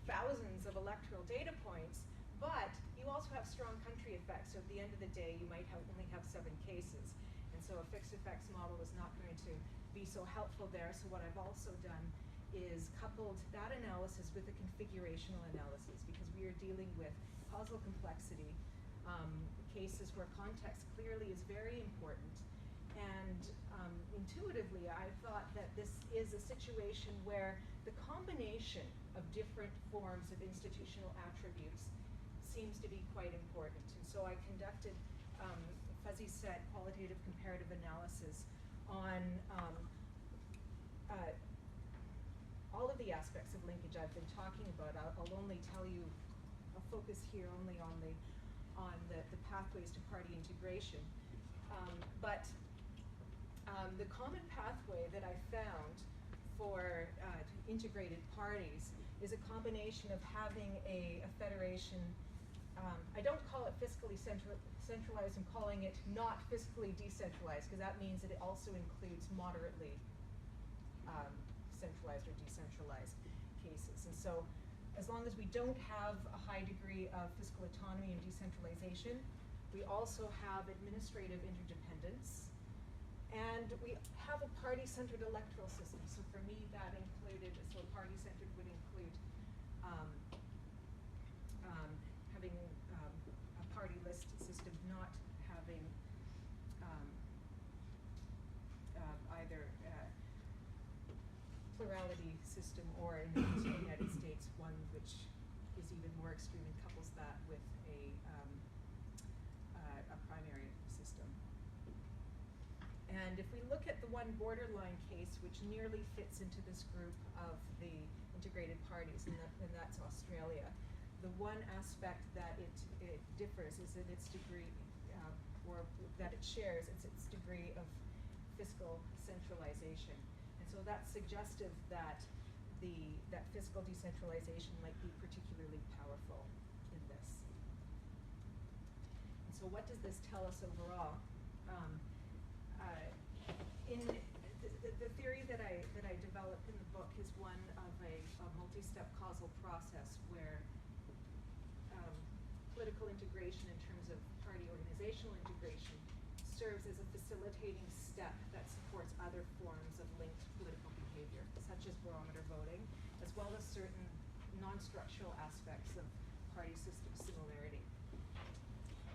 thousands of electoral data points, but you also have strong country effects. So at the end of the day, you might only have 7 cases. And so a fixed effects model is not going to be so helpful there. So what I've also done is coupled that analysis with a configurational analysis, because we are dealing with causal complexity, cases where context clearly is very important. And intuitively, I thought that this is a situation where the combination of different forms of institutional attributes seems to be quite important. And so I conducted fuzzy set qualitative comparative analysis on all of the aspects of linkage I've been talking about. I'll only tell you, I'll focus here only on the pathways to party integration. But the common pathway that I found for integrated parties is a combination of having a federation. I don't call it fiscally centralized, I'm calling it not fiscally decentralized, because that means that it also includes moderately centralized or decentralized cases. And so as long as we don't have a high degree of fiscal autonomy and decentralization, we also have administrative interdependence, and we have a party-centered electoral system. So for me, that included, so party-centered would include having a party list system, not having either plurality system, or in the United States, one which is even more extreme and couples that with a primary system. And if we look at the one borderline case, which nearly fits into this group of the integrated parties, and that's Australia, The one aspect that it differs is in its degree, or that it shares, it's its degree of fiscal centralization. And so that's suggestive that that fiscal decentralization might be particularly powerful in this. And so what does this tell us overall? In the theory that I develop in the book is one of a multi-step causal process where political integration in terms of party organizational integration serves as a facilitating step that supports other forms of linked political behavior, such as barometer voting, as well as certain non-structural aspects of party system similarity.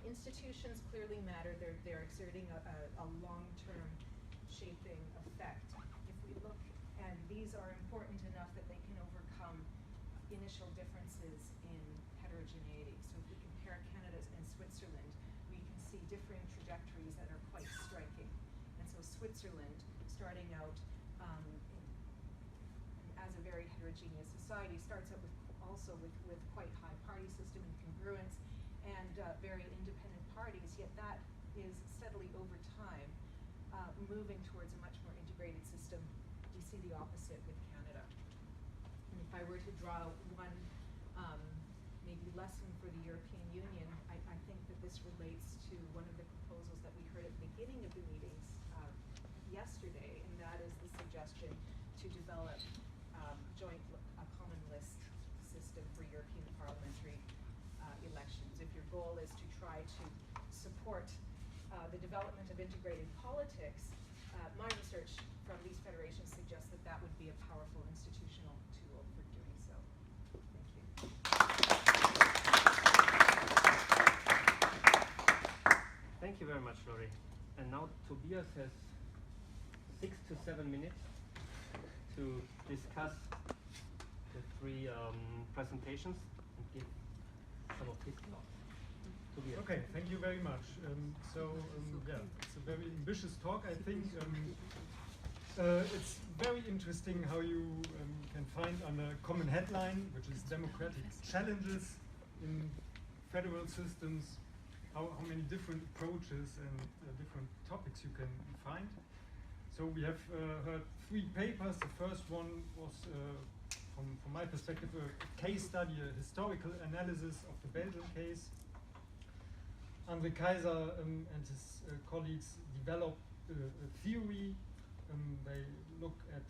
Institutions clearly matter. They're exerting a long-term shaping effect. If we look, and these are important enough that they can overcome initial differences in heterogeneity. So if we compare Canada and Switzerland, we can see differing trajectories that are quite striking. And so Switzerland, starting out as a very heterogeneous society, starts out with quite high party system and congruence and very independent parties, yet that is steadily over time moving towards a much more integrated system. We see the opposite with Canada. And if I were to draw one maybe lesson for the European Union, I think that this relates to one of the proposals that we heard at the beginning of the meetings yesterday, and that is the suggestion to develop a common list system for European parliamentary elections. If your goal is to try to support the development of integrated politics, my research from these federations suggests that that would be a powerful institutional tool for doing so. Thank you. Thank you very much, Lori. And now Tobias has 6 to 7 minutes to discuss the three presentations and give some of his thoughts. Tobias. Okay, thank you very much. Yeah, it's a very ambitious talk, I think. It's very interesting how you can find on a common headline, which is democratic challenges in federal systems, how many different approaches and different topics you can find. So we have heard 3 papers. The first one was, from my perspective, a case study, a historical analysis of the Belgian case. André Kaiser and his colleagues developed a theory. They look at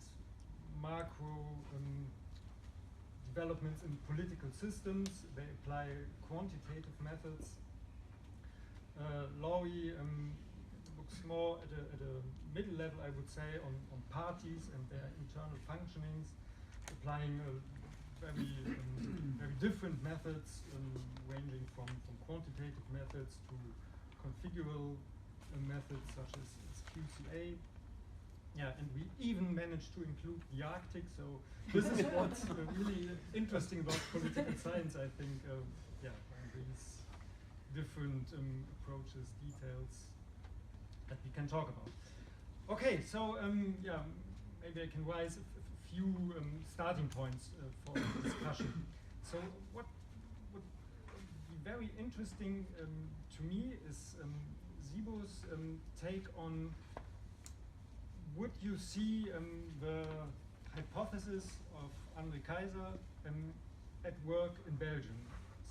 macro developments in political systems. They apply quantitative methods. Lori looks more at a middle level, I would say, on parties and their internal functionings, applying very different methods, ranging from quantitative methods to configural methods such as QCA. Yeah, and we even managed to include the Arctic, so this is what's really interesting about political science, I think. Yeah, these different approaches, details that we can talk about. Okay, so yeah, maybe I can raise a few starting points for the discussion. So what would be very interesting to me is Siebo's take on, would you see the hypothesis of André Kaiser at work in Belgium?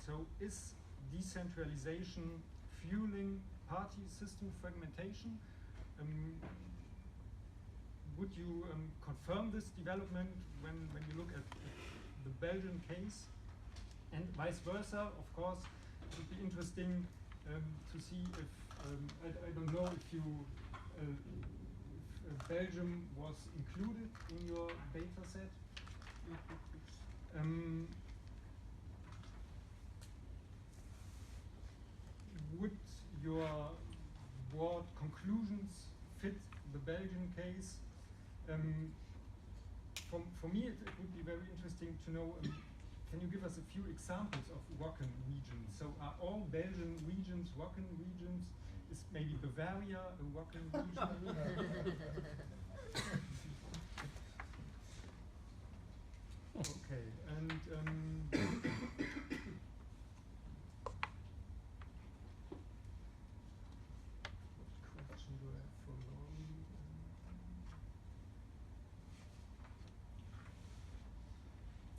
So is decentralization fueling party system fragmentation? Would you confirm this development when you look at the Belgian case? And vice versa, of course, it would be interesting to see if, I don't know if you, if Belgium was included in your data set. Would your broad conclusions fit the Belgian case? For me, it would be very interesting to know, can you give us a few examples of Wacken regions? So are all Belgian regions Wacken regions? Is maybe Bavaria a Wacken region? Okay, and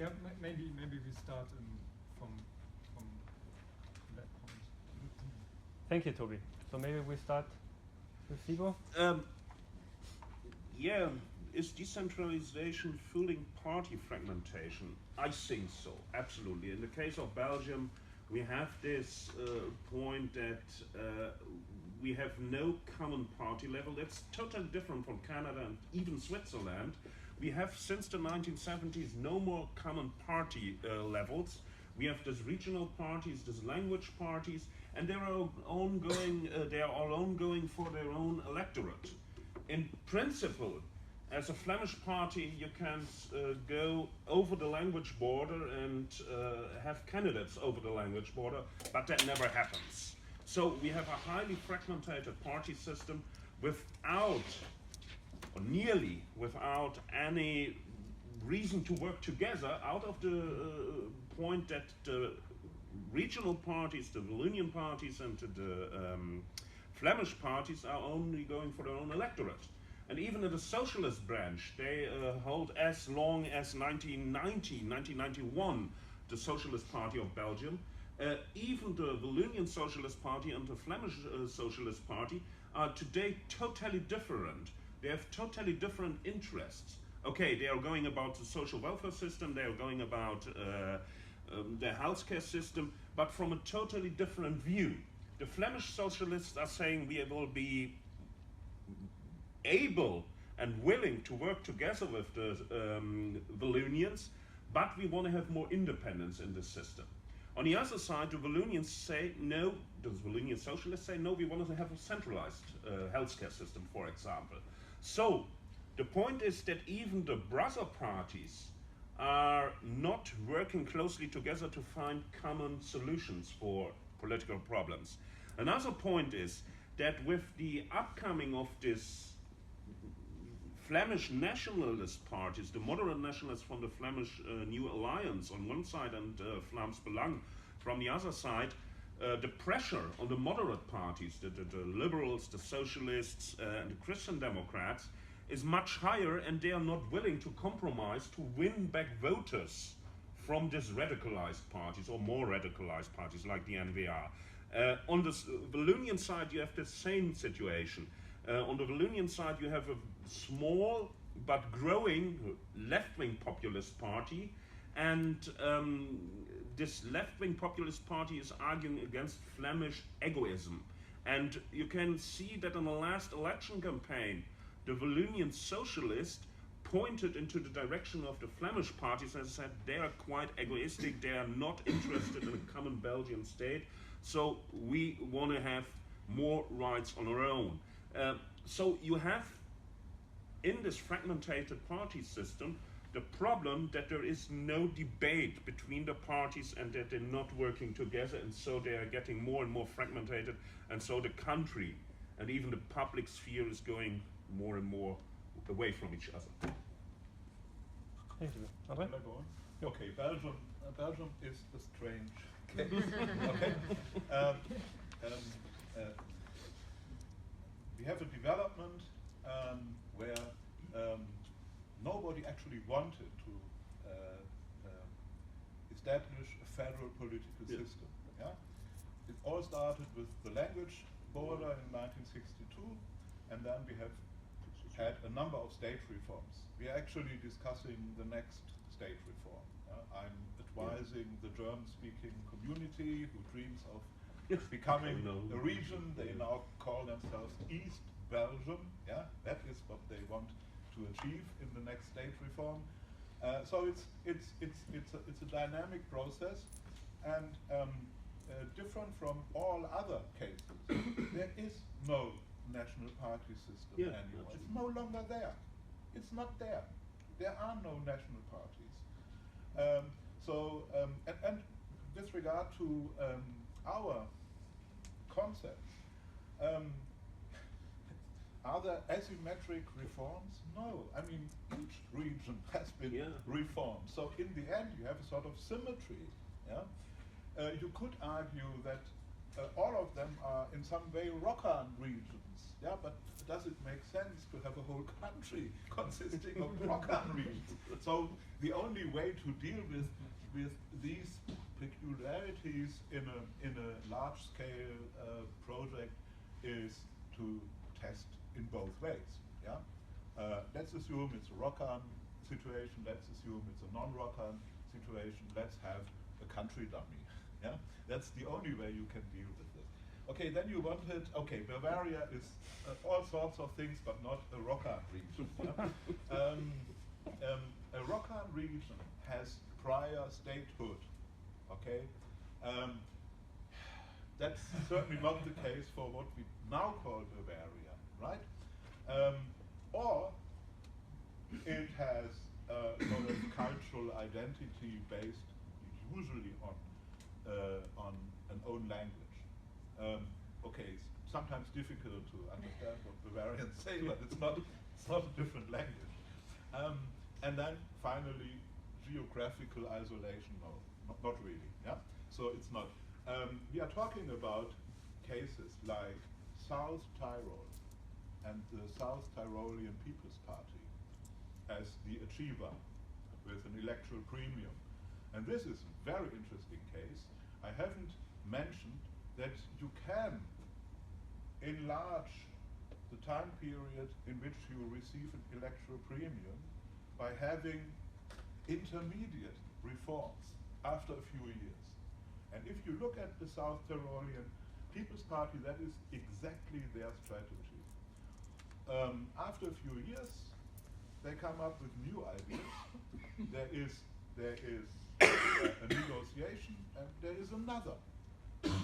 Yeah, maybe we start from that point. Thank you, Toby. So maybe we start with Siebo? Yeah, is decentralization fueling party fragmentation? I think so, absolutely. In the case of Belgium, we have this point that we have no common party level. That's totally different from Canada and even Switzerland. We have, since the 1970s, no more common party levels. We have these regional parties, these language parties, and they are all ongoing for their own electorate. In principle, as a Flemish party, you can go over the language border and have candidates over the language border, but that never happens. So we have a highly fragmented party system without, or nearly without, any reason to work together, out of the point that the regional parties, the Wallonian parties and the Flemish parties are only going for their own electorate. And even in the socialist branch, they hold as long as 1991, the Socialist Party of Belgium. Even the Wallonian Socialist Party and the Flemish Socialist Party are today totally different. They have totally different interests. Okay, they are going about the social welfare system, they are going about the healthcare system, but from a totally different view. The Flemish socialists are saying we will be able and willing to work together with the Wallonians, but we want to have more independence in the system. On the other side, the Wallonians say no, the Wallonian socialists say no, we want to have a centralized healthcare system, for example. So the point is that even the brother parties are not working closely together to find common solutions for political problems. Another point is that with the upcoming of this Flemish nationalist parties, the moderate nationalists from the Flemish New Alliance on one side and Vlaams Belang from the other side, the pressure on the moderate parties, the liberals, the socialists and the Christian Democrats is much higher, and they are not willing to compromise to win back voters from these radicalized parties or more radicalized parties like the NVA. On the Wallonian side, you have the same situation. On the Wallonian side, you have a small but growing left-wing populist party, and this left-wing populist party is arguing against Flemish egoism. And you can see that in the last election campaign, the Wallonian socialists pointed into the direction of the Flemish parties and said they are quite egoistic, they are not interested in a common Belgian state, so we want to have more rights on our own. So you have, in this fragmented party system, the problem that there is no debate between the parties and that they're not working together, and so they are getting more and more fragmented, and so the country and even the public sphere is going more and more away from each other. Thank you. Can I go on? Okay, Belgium is a strange case. Okay. We have a development where nobody actually wanted to establish a federal political system. Yeah? It all started with the language border in 1962, and then we have had a number of state reforms. We are actually discussing the next state reform. I'm advising the German-speaking community who dreams of becoming a region. They now call themselves East Belgium. Yeah, that is what they want to achieve in the next state reform. So it's a dynamic process, and different from all other cases. There is no national party system anymore. It's no longer there. It's not there. There are no national parties. And with regard to our concepts, are there asymmetric reforms? No. I mean, each region has been reformed. So in the end, you have a sort of symmetry. Yeah? You could argue that all of them are in some way Rokan regions. Yeah, but does it make sense to have a whole country consisting of Rokan regions? So the only way to deal with these peculiarities in a large-scale project is to test in both ways. Yeah, let's assume it's a Rokan situation. Let's assume it's a non-Rokan situation. Let's have a country dummy. Yeah, that's the only way you can deal with this. Okay, then you wanted. Okay, Bavaria is all sorts of things, but not a Rokan region. Yeah? A Rokan region has prior statehood. Okay, that's certainly not the case for what we now call Bavaria, right? Or it has sort of cultural identity based usually on an own language. Okay, it's sometimes difficult to understand what Bavarians say, but it's not a different language. And then finally, geographical isolation. No, not really. Yeah. So it's not. We are talking about cases like South Tyrol and the South Tyrolean People's Party as the achiever with an electoral premium. And this is a very interesting case. I haven't mentioned that you can enlarge the time period in which you receive an electoral premium by having intermediate reforms after a few years. And if you look at the South Tyrolean People's Party, that is exactly their strategy. After a few years, they come up with new ideas. There is a negotiation, and there is another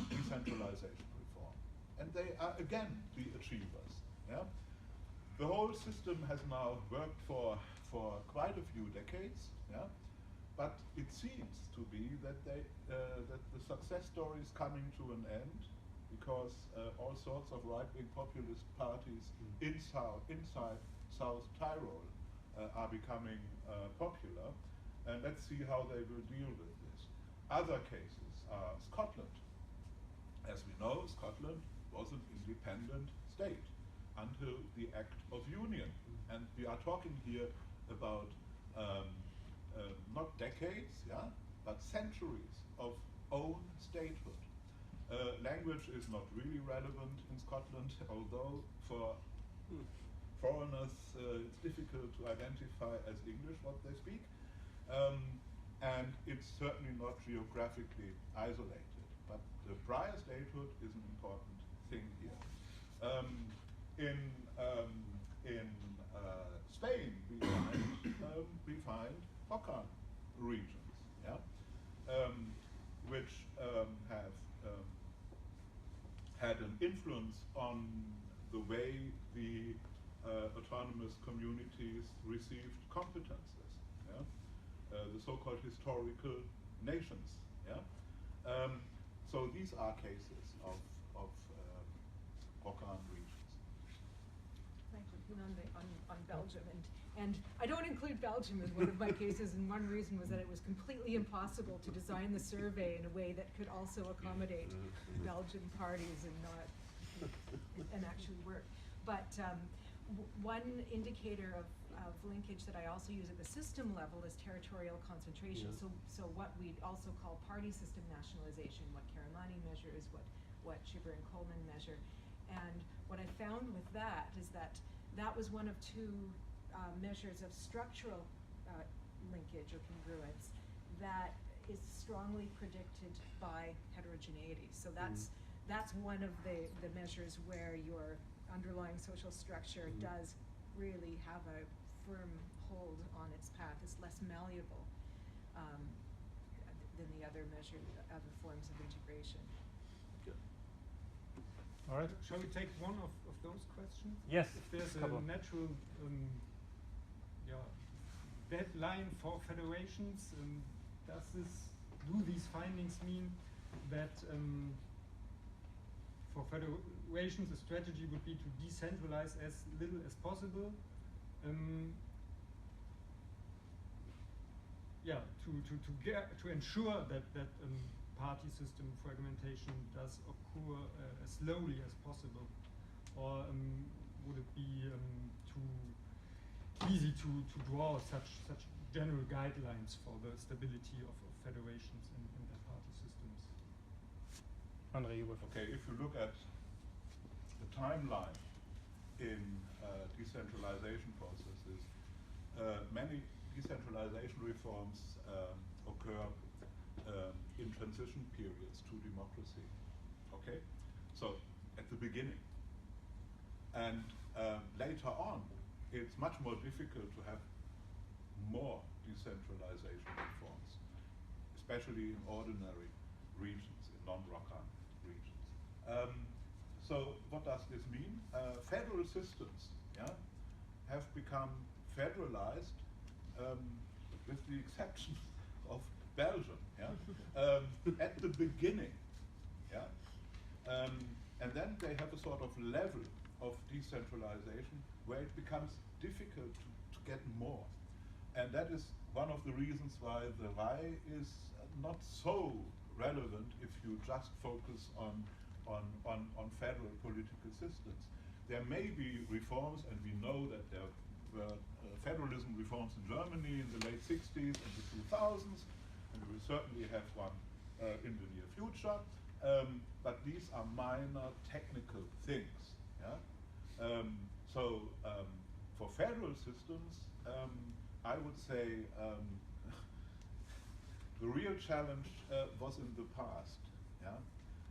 decentralization reform. And they are again the achievers. Yeah? The whole system has now worked for quite a few decades. Yeah? But it seems to be that that the success story is coming to an end because all sorts of right-wing populist parties inside South Tyrol are becoming popular. And let's see how they will deal with this. Other cases are Scotland. As we know, Scotland was an independent state until the Act of Union. And we are talking here about not decades, yeah, but centuries of own statehood. Language is not really relevant in Scotland, although for foreigners it's difficult to identify as English what they speak. And it's certainly not geographically isolated. But the prior statehood is an important thing here. In Spain, we find Rokan regions, yeah, which have had an influence on the way the autonomous communities received competences, yeah? The so-called historical nations, yeah. So these are cases of Rokan regions. Thank you. On Belgium, and I don't include Belgium as one of my cases, and one reason was that it was completely impossible to design the survey in a way that could also accommodate Belgian parties and actually work. But one indicator of linkage that I also use at the system level is territorial concentration. Yes. So what we'd also call party system nationalization, what Karamani measures, what Schibber and Coleman measure. And what I found with that is that was one of two measures of structural linkage or congruence that is strongly predicted by heterogeneity. So that's one of the measures where your underlying social structure does really have a firm hold on its path. It's less malleable than the other forms of integration. All right, shall we take one of those questions? Yes. If there's a natural deadline for federations, do these findings mean that for federations the strategy would be to decentralize as little as possible? To ensure that party system fragmentation does occur as slowly as possible, or would it be too easy to draw such general guidelines for the stability of federations in their party systems? André, you were Okay, if you look at the timeline in decentralization processes, many decentralization reforms occur in transition periods to democracy. Okay, so at the beginning, and later on, it's much more difficult to have more decentralization reforms, especially in ordinary regions, in non-Rokan regions. So what does this mean? Federal systems, yeah, have become federalized, with the exception of Belgium, yeah, at the beginning, yeah, and then they have a sort of level of decentralization where it becomes difficult to get more, and that is one of the reasons why the RAI is not so relevant if you just focus on federal political systems. There may be reforms, and we know that there were federalism reforms in Germany in the late 60s and the 2000s, and we will certainly have one in the near future. But these are minor technical things. Yeah? For federal systems, I would say the real challenge was in the past. Yeah?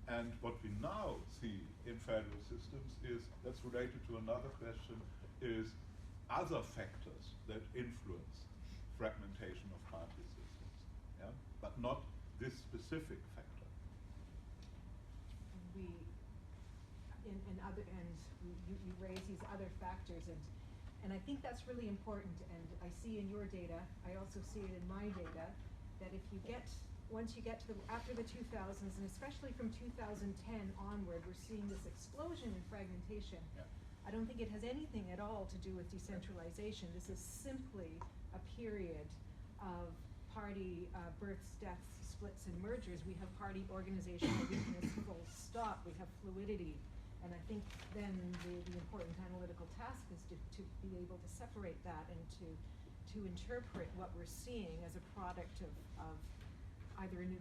And what we now see in federal systems is, that's related to another question, is other factors that influence fragmentation of party systems, yeah? But not this specific factor. You raise these other factors, and I think that's really important, and I see in your data, I also see it in my data, that if you get, once you get to after the 2000s, and especially from 2010 onward, we're seeing this explosion in fragmentation. Yeah. I don't think it has anything at all to do with decentralization. This is simply a period of party births, deaths, splits, and mergers. We have party organizational weakness, full stop. We have fluidity. And I think then the important analytical task is to be able to separate that and to interpret what we're seeing as a product of either a new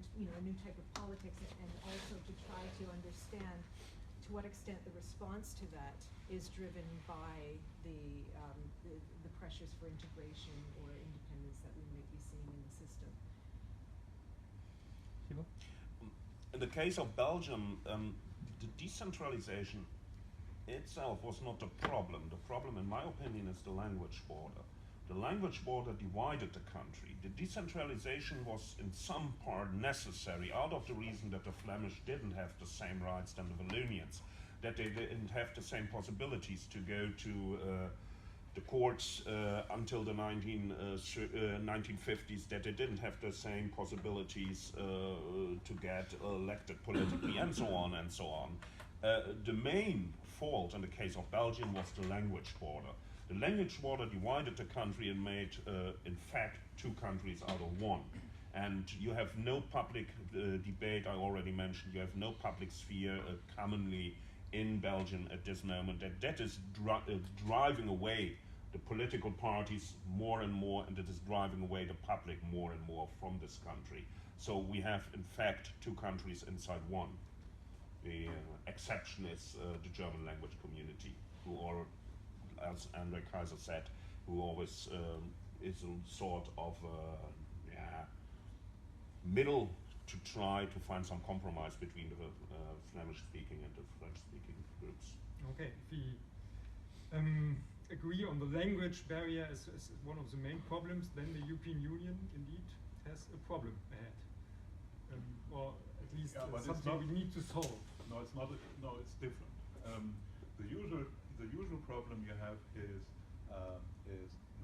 type of politics, and also to try to understand to what extent the response to that is driven by the pressures for integration or independence that we might be seeing in the system. Siebo? In the case of Belgium, the decentralization itself was not the problem. The problem, in my opinion, is the language border. The language border divided the country. The decentralization was in some part necessary, out of the reason that the Flemish didn't have the same rights than the Wallonians, that they didn't have the same possibilities to go to the courts until the 1950s, that they didn't have the same possibilities to get elected politically, and so on and so on. The main fault in the case of Belgium was the language border. The language border divided the country and made, in fact, two countries out of one. And you have no public debate, I already mentioned, you have no public sphere commonly in Belgium at this moment. That is driving away the political parties more and more, and it is driving away the public more and more from this country. So we have, in fact, two countries inside one. The exception is the German language community, who are, as André Kaiser said, who always is a sort of middle to try to find some compromise between the Flemish-speaking and the French-speaking groups. Okay, if we agree on the language barrier as one of the main problems, then the European Union indeed has a problem ahead, or at least something we need to solve. No, it's not. No, it's different. The usual problem you have is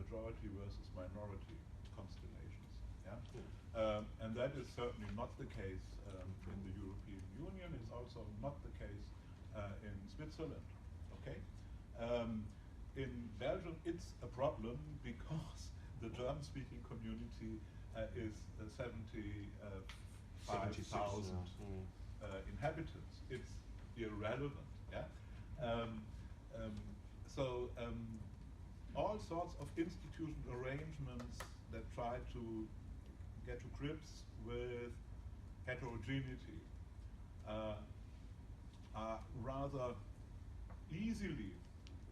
majority versus minority constellations. Yeah, and that is certainly not the case in the European Union. It's also not the case in Switzerland. Okay, in Belgium it's a problem because the German-speaking community is 75% 75,000 inhabitants. It's irrelevant. Yeah. So all sorts of institutional arrangements that try to get to grips with heterogeneity are rather easily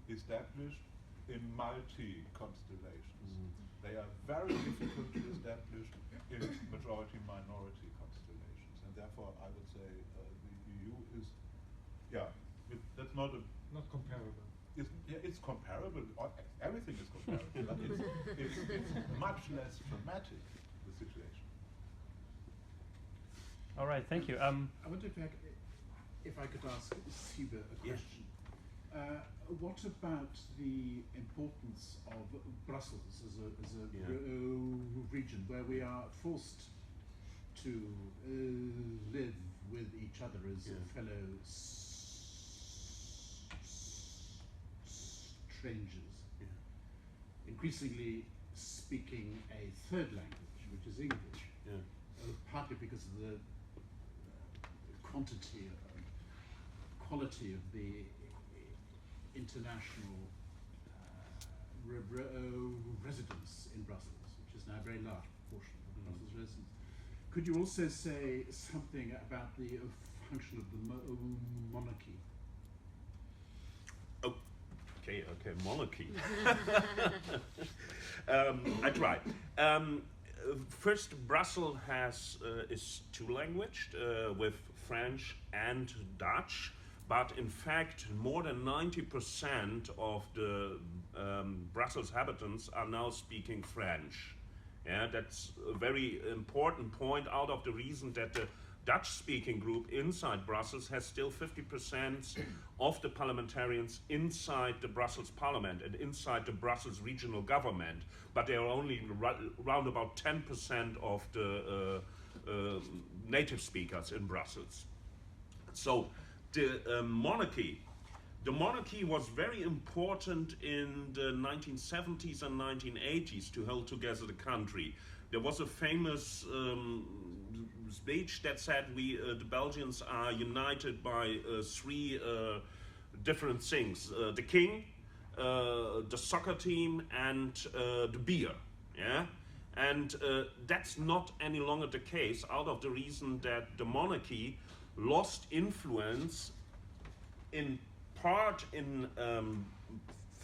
established in multi-constellations. They are very difficult to establish in majority-minority constellations, and therefore I would say the EU is, that's not comparable. It's comparable. Everything is comparable, but it's much less dramatic, the situation. All right, thank you. I wonder if I could ask Siebo a question. What about the importance of Brussels as a region where we are forced to live with each other as fellow strangers, increasingly speaking a third language, which is English, partly because of the quantity and quality of the international residence in Brussels, which is now a very large proportion of the Brussels residents. Could you also say something about the function of the monarchy? Okay, monarchy. I tried. First, Brussels is two-languaged with French and Dutch, but in fact, more than 90% of the Brussels inhabitants are now speaking French. Yeah, that's a very important point, out of the reason that the Dutch-speaking group inside Brussels has still 50% of the parliamentarians inside the Brussels Parliament and inside the Brussels regional government, but they are only around about 10% of the native speakers in Brussels. So the monarchy was very important in the 1970s and 1980s to hold together the country. There was a famous speech that said the Belgians are united by three different things: the king, the soccer team, and the beer. Yeah, and that's not any longer the case, out of the reason that the monarchy lost influence in part in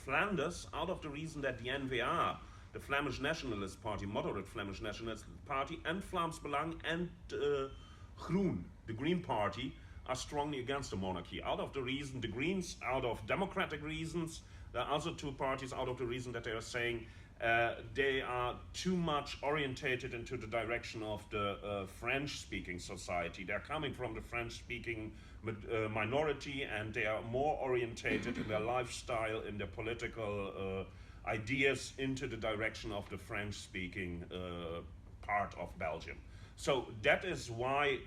Flanders, out of the reason that the N-VA, the Flemish Nationalist Party, moderate Flemish Nationalist Party, and Vlaams Belang and Groen, the Green Party, are strongly against the monarchy. Out of the reason, the Greens, out of democratic reasons, the other two parties, out of the reason that they are saying they are too much orientated into the direction of the French-speaking society. They're coming from the French-speaking minority, and they are more orientated in their lifestyle, in their political ideas, into the direction of the French-speaking part of Belgium. So that is why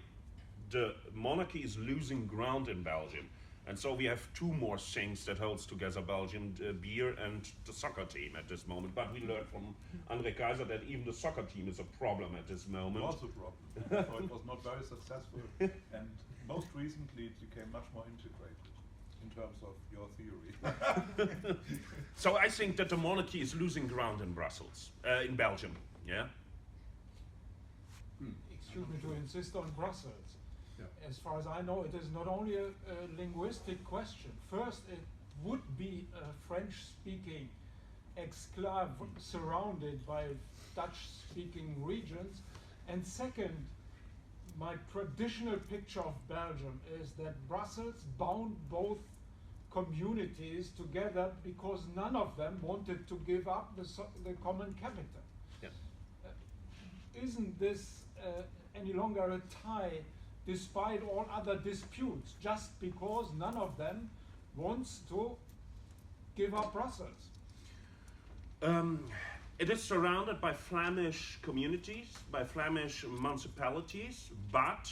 the monarchy is losing ground in Belgium. And so we have two more things that holds together Belgium, beer and the soccer team at this moment. But we learned from André Kaiser that even the soccer team is a problem at this moment. It was a problem. So it was not very successful, and most recently it became much more integrated in terms of your theory. So I think that the monarchy is losing ground in Brussels, in Belgium, yeah? Excuse me to insist on Brussels. As far as I know, it is not only a linguistic question. First, it would be a French-speaking exclave surrounded by Dutch-speaking regions. And second, my traditional picture of Belgium is that Brussels bound both communities together because none of them wanted to give up the common capital. Yes. Isn't this any longer a tie, despite all other disputes, just because none of them wants to give up Brussels? It is surrounded by Flemish communities, by Flemish municipalities, but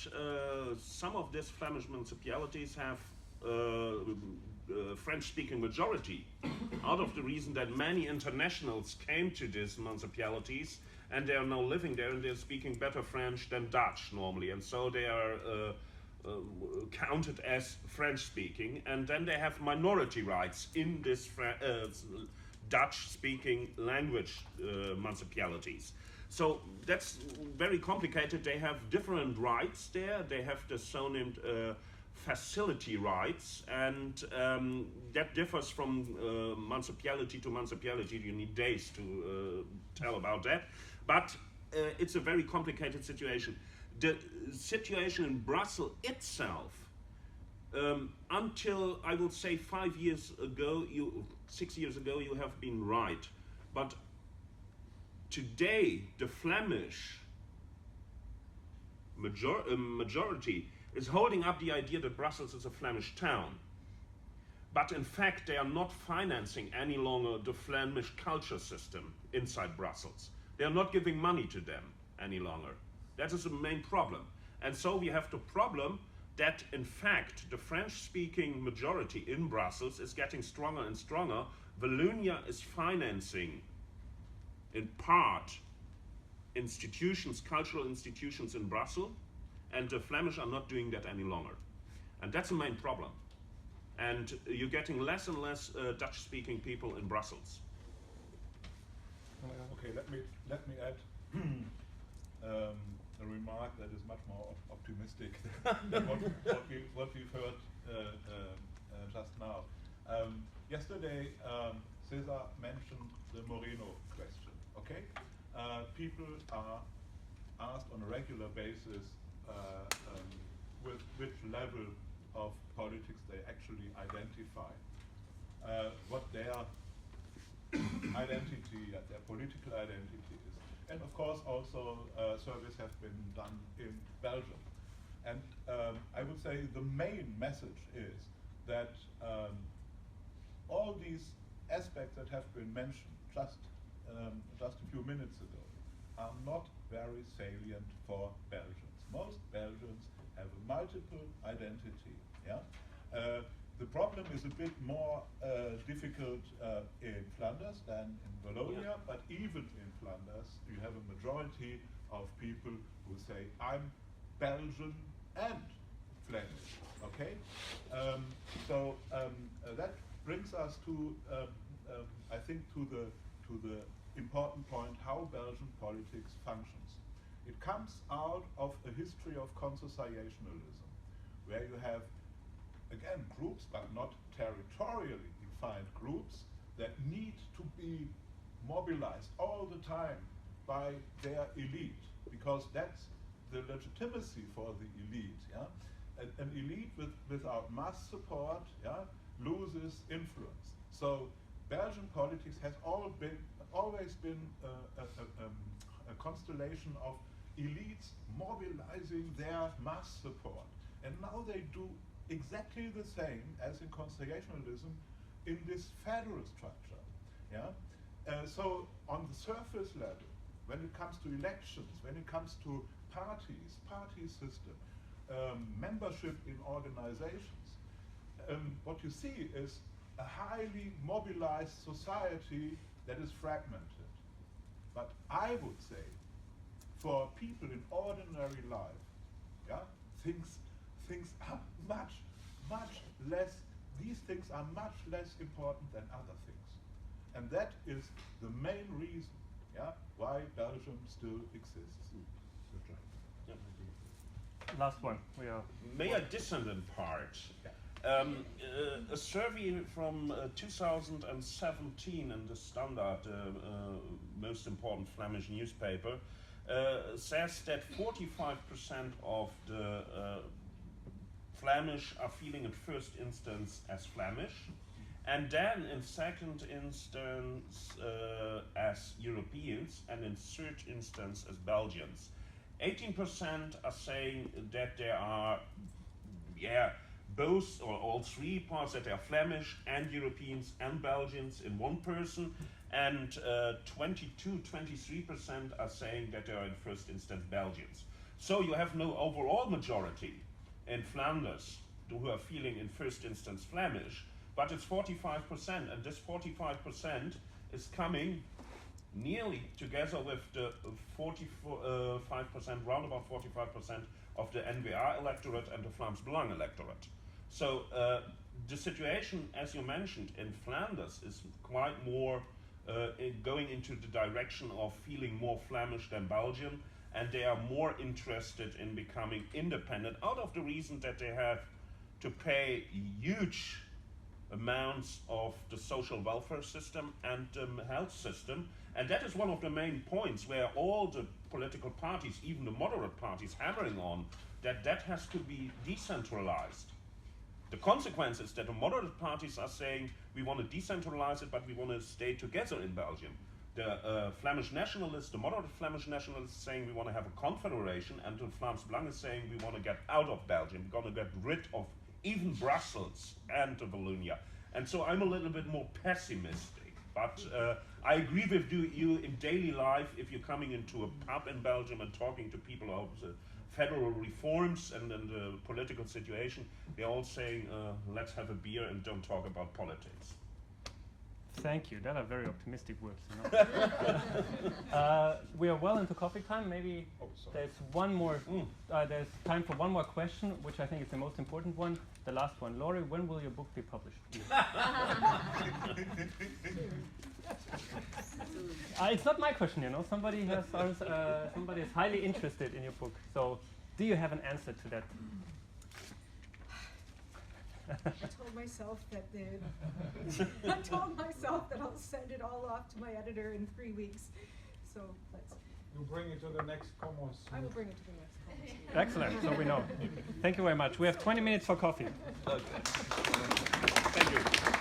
some of these Flemish municipalities have French-speaking majority, out of the reason that many internationals came to these municipalities and they are now living there, and they're speaking better French than Dutch normally, and so they are counted as French-speaking, and then they have minority rights in this Dutch-speaking language municipalities. So that's very complicated. They have different rights there. They have the so-named facility rights, and that differs from municipality to municipality. You need days to tell about that, but it's a very complicated situation. The situation in Brussels itself, until I would say 5 years ago, 6 years ago, you have been right, but today the Flemish majority is holding up the idea that Brussels is a Flemish town. But in fact, they are not financing any longer the Flemish culture system inside Brussels. They are not giving money to them any longer. That is the main problem. And so we have the problem that, in fact, the French-speaking majority in Brussels is getting stronger and stronger. Wallonia is financing, in part, institutions, cultural institutions in Brussels, and the Flemish are not doing that any longer. And that's the main problem. And you're getting less and less Dutch-speaking people in Brussels. Okay, let me add a remark that is much more optimistic than what we've heard just now. Yesterday, Cesar mentioned the Moreno question. Okay, people are asked on a regular basis with which level of politics they actually identify, what their identity, their political identity is. And of course also surveys have been done in Belgium. And I would say the main message is that all these aspects that have been mentioned just a few minutes ago are not very salient for Belgians. Most Belgians have a multiple identity. Yeah? The problem is a bit more difficult in Flanders than in Wallonia, but even in Flanders you have a majority of people who say, I'm Belgian and Flemish. Okay? So that brings us to, I think, to the important point how Belgian politics functions. It comes out of a history of consociationalism, where you have, again, groups, but not territorially defined groups, that need to be mobilized all the time by their elite, because that's the legitimacy for the elite. Yeah? An elite without mass support, yeah, loses influence. So Belgian politics has always been a constellation of elites mobilizing their mass support. And now they do exactly the same as in consociationalism in this federal structure. Yeah? So on the surface level, when it comes to elections, when it comes to parties, party system, membership in organizations, what you see is a highly mobilized society that is fragmented. But I would say, for people in ordinary life, yeah, things are much less, these things are much less important than other things. And that is the main reason, yeah, why Belgium still exists. Last one. We are. May I dissent in part? A survey from 2017 in the Standard, most important Flemish newspaper, says that 45% of the Flemish are feeling in first instance as Flemish, and then in second instance as Europeans, and in third instance as Belgians. 18% are saying that they are, both or all three parts, that they are Flemish and Europeans and Belgians in one person, and 23% are saying that they are in first instance Belgians. So you have no overall majority in Flanders who are feeling in first instance Flemish, but it's 45%, and this 45% is coming nearly together with the 45%, round about 45% of the NVA electorate and the Vlaams Belang electorate. So the situation, as you mentioned, in Flanders is quite more going into the direction of feeling more Flemish than Belgian, and they are more interested in becoming independent out of the reason that they have to pay huge amounts of the social welfare system and health system. And that is one of the main points where all the political parties, even the moderate parties, hammering on that has to be decentralized. The consequence is that the moderate parties are saying we want to decentralize it, but we want to stay together in Belgium. The Flemish nationalists, the moderate Flemish nationalists, saying we want to have a confederation, and the Vlaams Belang is saying we want to get out of Belgium, we're going to get rid of even Brussels and the Wallonia. And so I'm a little bit more pessimistic. But I agree with you in daily life, if you're coming into a pub in Belgium and talking to people about the federal reforms and the political situation, they're all saying, let's have a beer and don't talk about politics. Thank you. That are very optimistic words. You know? We are well into coffee time. Maybe there's one more. There's time for one more question, which I think is the most important one. The last one. Lori, when will your book be published? It's not my question. You know, somebody has somebody is highly interested in your book. So, do you have an answer to that? I told myself that I'll send it all off to my editor in 3 weeks. So let's. You bring it to the next Commons. I will bring it to the next Commons. Excellent. So we know. Thank you very much. We have 20 minutes for coffee. Okay. Thank you.